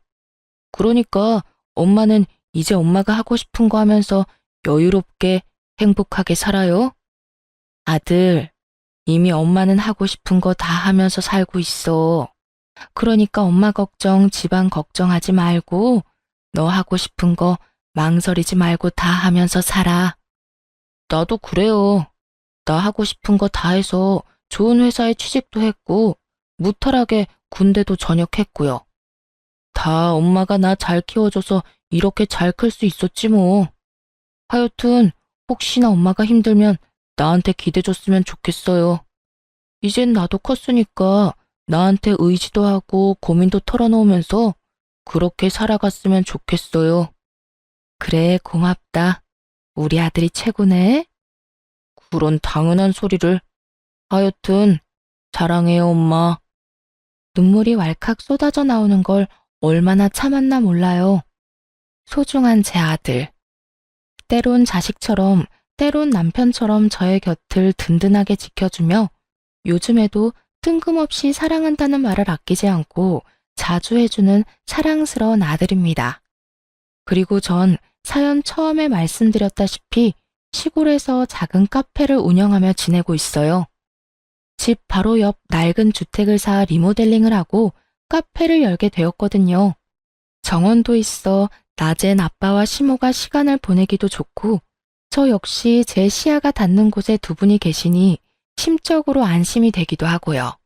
Speaker 1: 그러니까 엄마는 이제 엄마가 하고 싶은 거 하면서 여유롭게 행복하게 살아요. 아들, 이미 엄마는 하고 싶은 거 다 하면서 살고 있어. 그러니까 엄마 걱정, 집안 걱정하지 말고 너 하고 싶은 거 망설이지 말고 다 하면서 살아. 나도 그래요. 나 하고 싶은 거 다 해서 좋은 회사에 취직도 했고 무탈하게 군대도 전역했고요. 다 엄마가 나 잘 키워줘서 이렇게 잘 클 수 있었지 뭐. 하여튼 혹시나 엄마가 힘들면 나한테 기대줬으면 좋겠어요. 이젠 나도 컸으니까 나한테 의지도 하고 고민도 털어놓으면서 그렇게 살아갔으면 좋겠어요. 그래, 고맙다. 우리 아들이 최고네. 그런 당연한 소리를. 하여튼 사랑해요, 엄마. 눈물이 왈칵 쏟아져 나오는 걸 얼마나 참았나 몰라요. 소중한 제 아들. 때론 자식처럼, 때론 남편처럼 저의 곁을 든든하게 지켜주며 요즘에도 뜬금없이 사랑한다는 말을 아끼지 않고 자주 해주는 사랑스러운 아들입니다. 그리고 전 사연 처음에 말씀드렸다시피 시골에서 작은 카페를 운영하며 지내고 있어요. 집 바로 옆 낡은 주택을 사 리모델링을 하고 카페를 열게 되었거든요. 정원도 있어 낮엔 아빠와 시모가 시간을 보내기도 좋고 저 역시 제 시야가 닿는 곳에 두 분이 계시니 심적으로 안심이 되기도 하고요.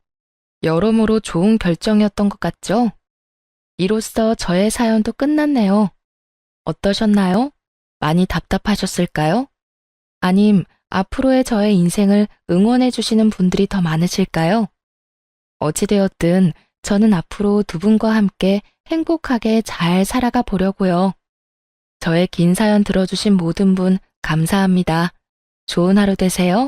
Speaker 1: 여러모로 좋은 결정이었던 것 같죠? 이로써 저의 사연도 끝났네요. 어떠셨나요? 많이 답답하셨을까요? 아님 앞으로의 저의 인생을 응원해 주시는 분들이 더 많으실까요? 어찌되었든 저는 앞으로 두 분과 함께 행복하게 잘 살아가 보려고요. 저의 긴 사연 들어주신 모든 분 감사합니다. 좋은 하루 되세요.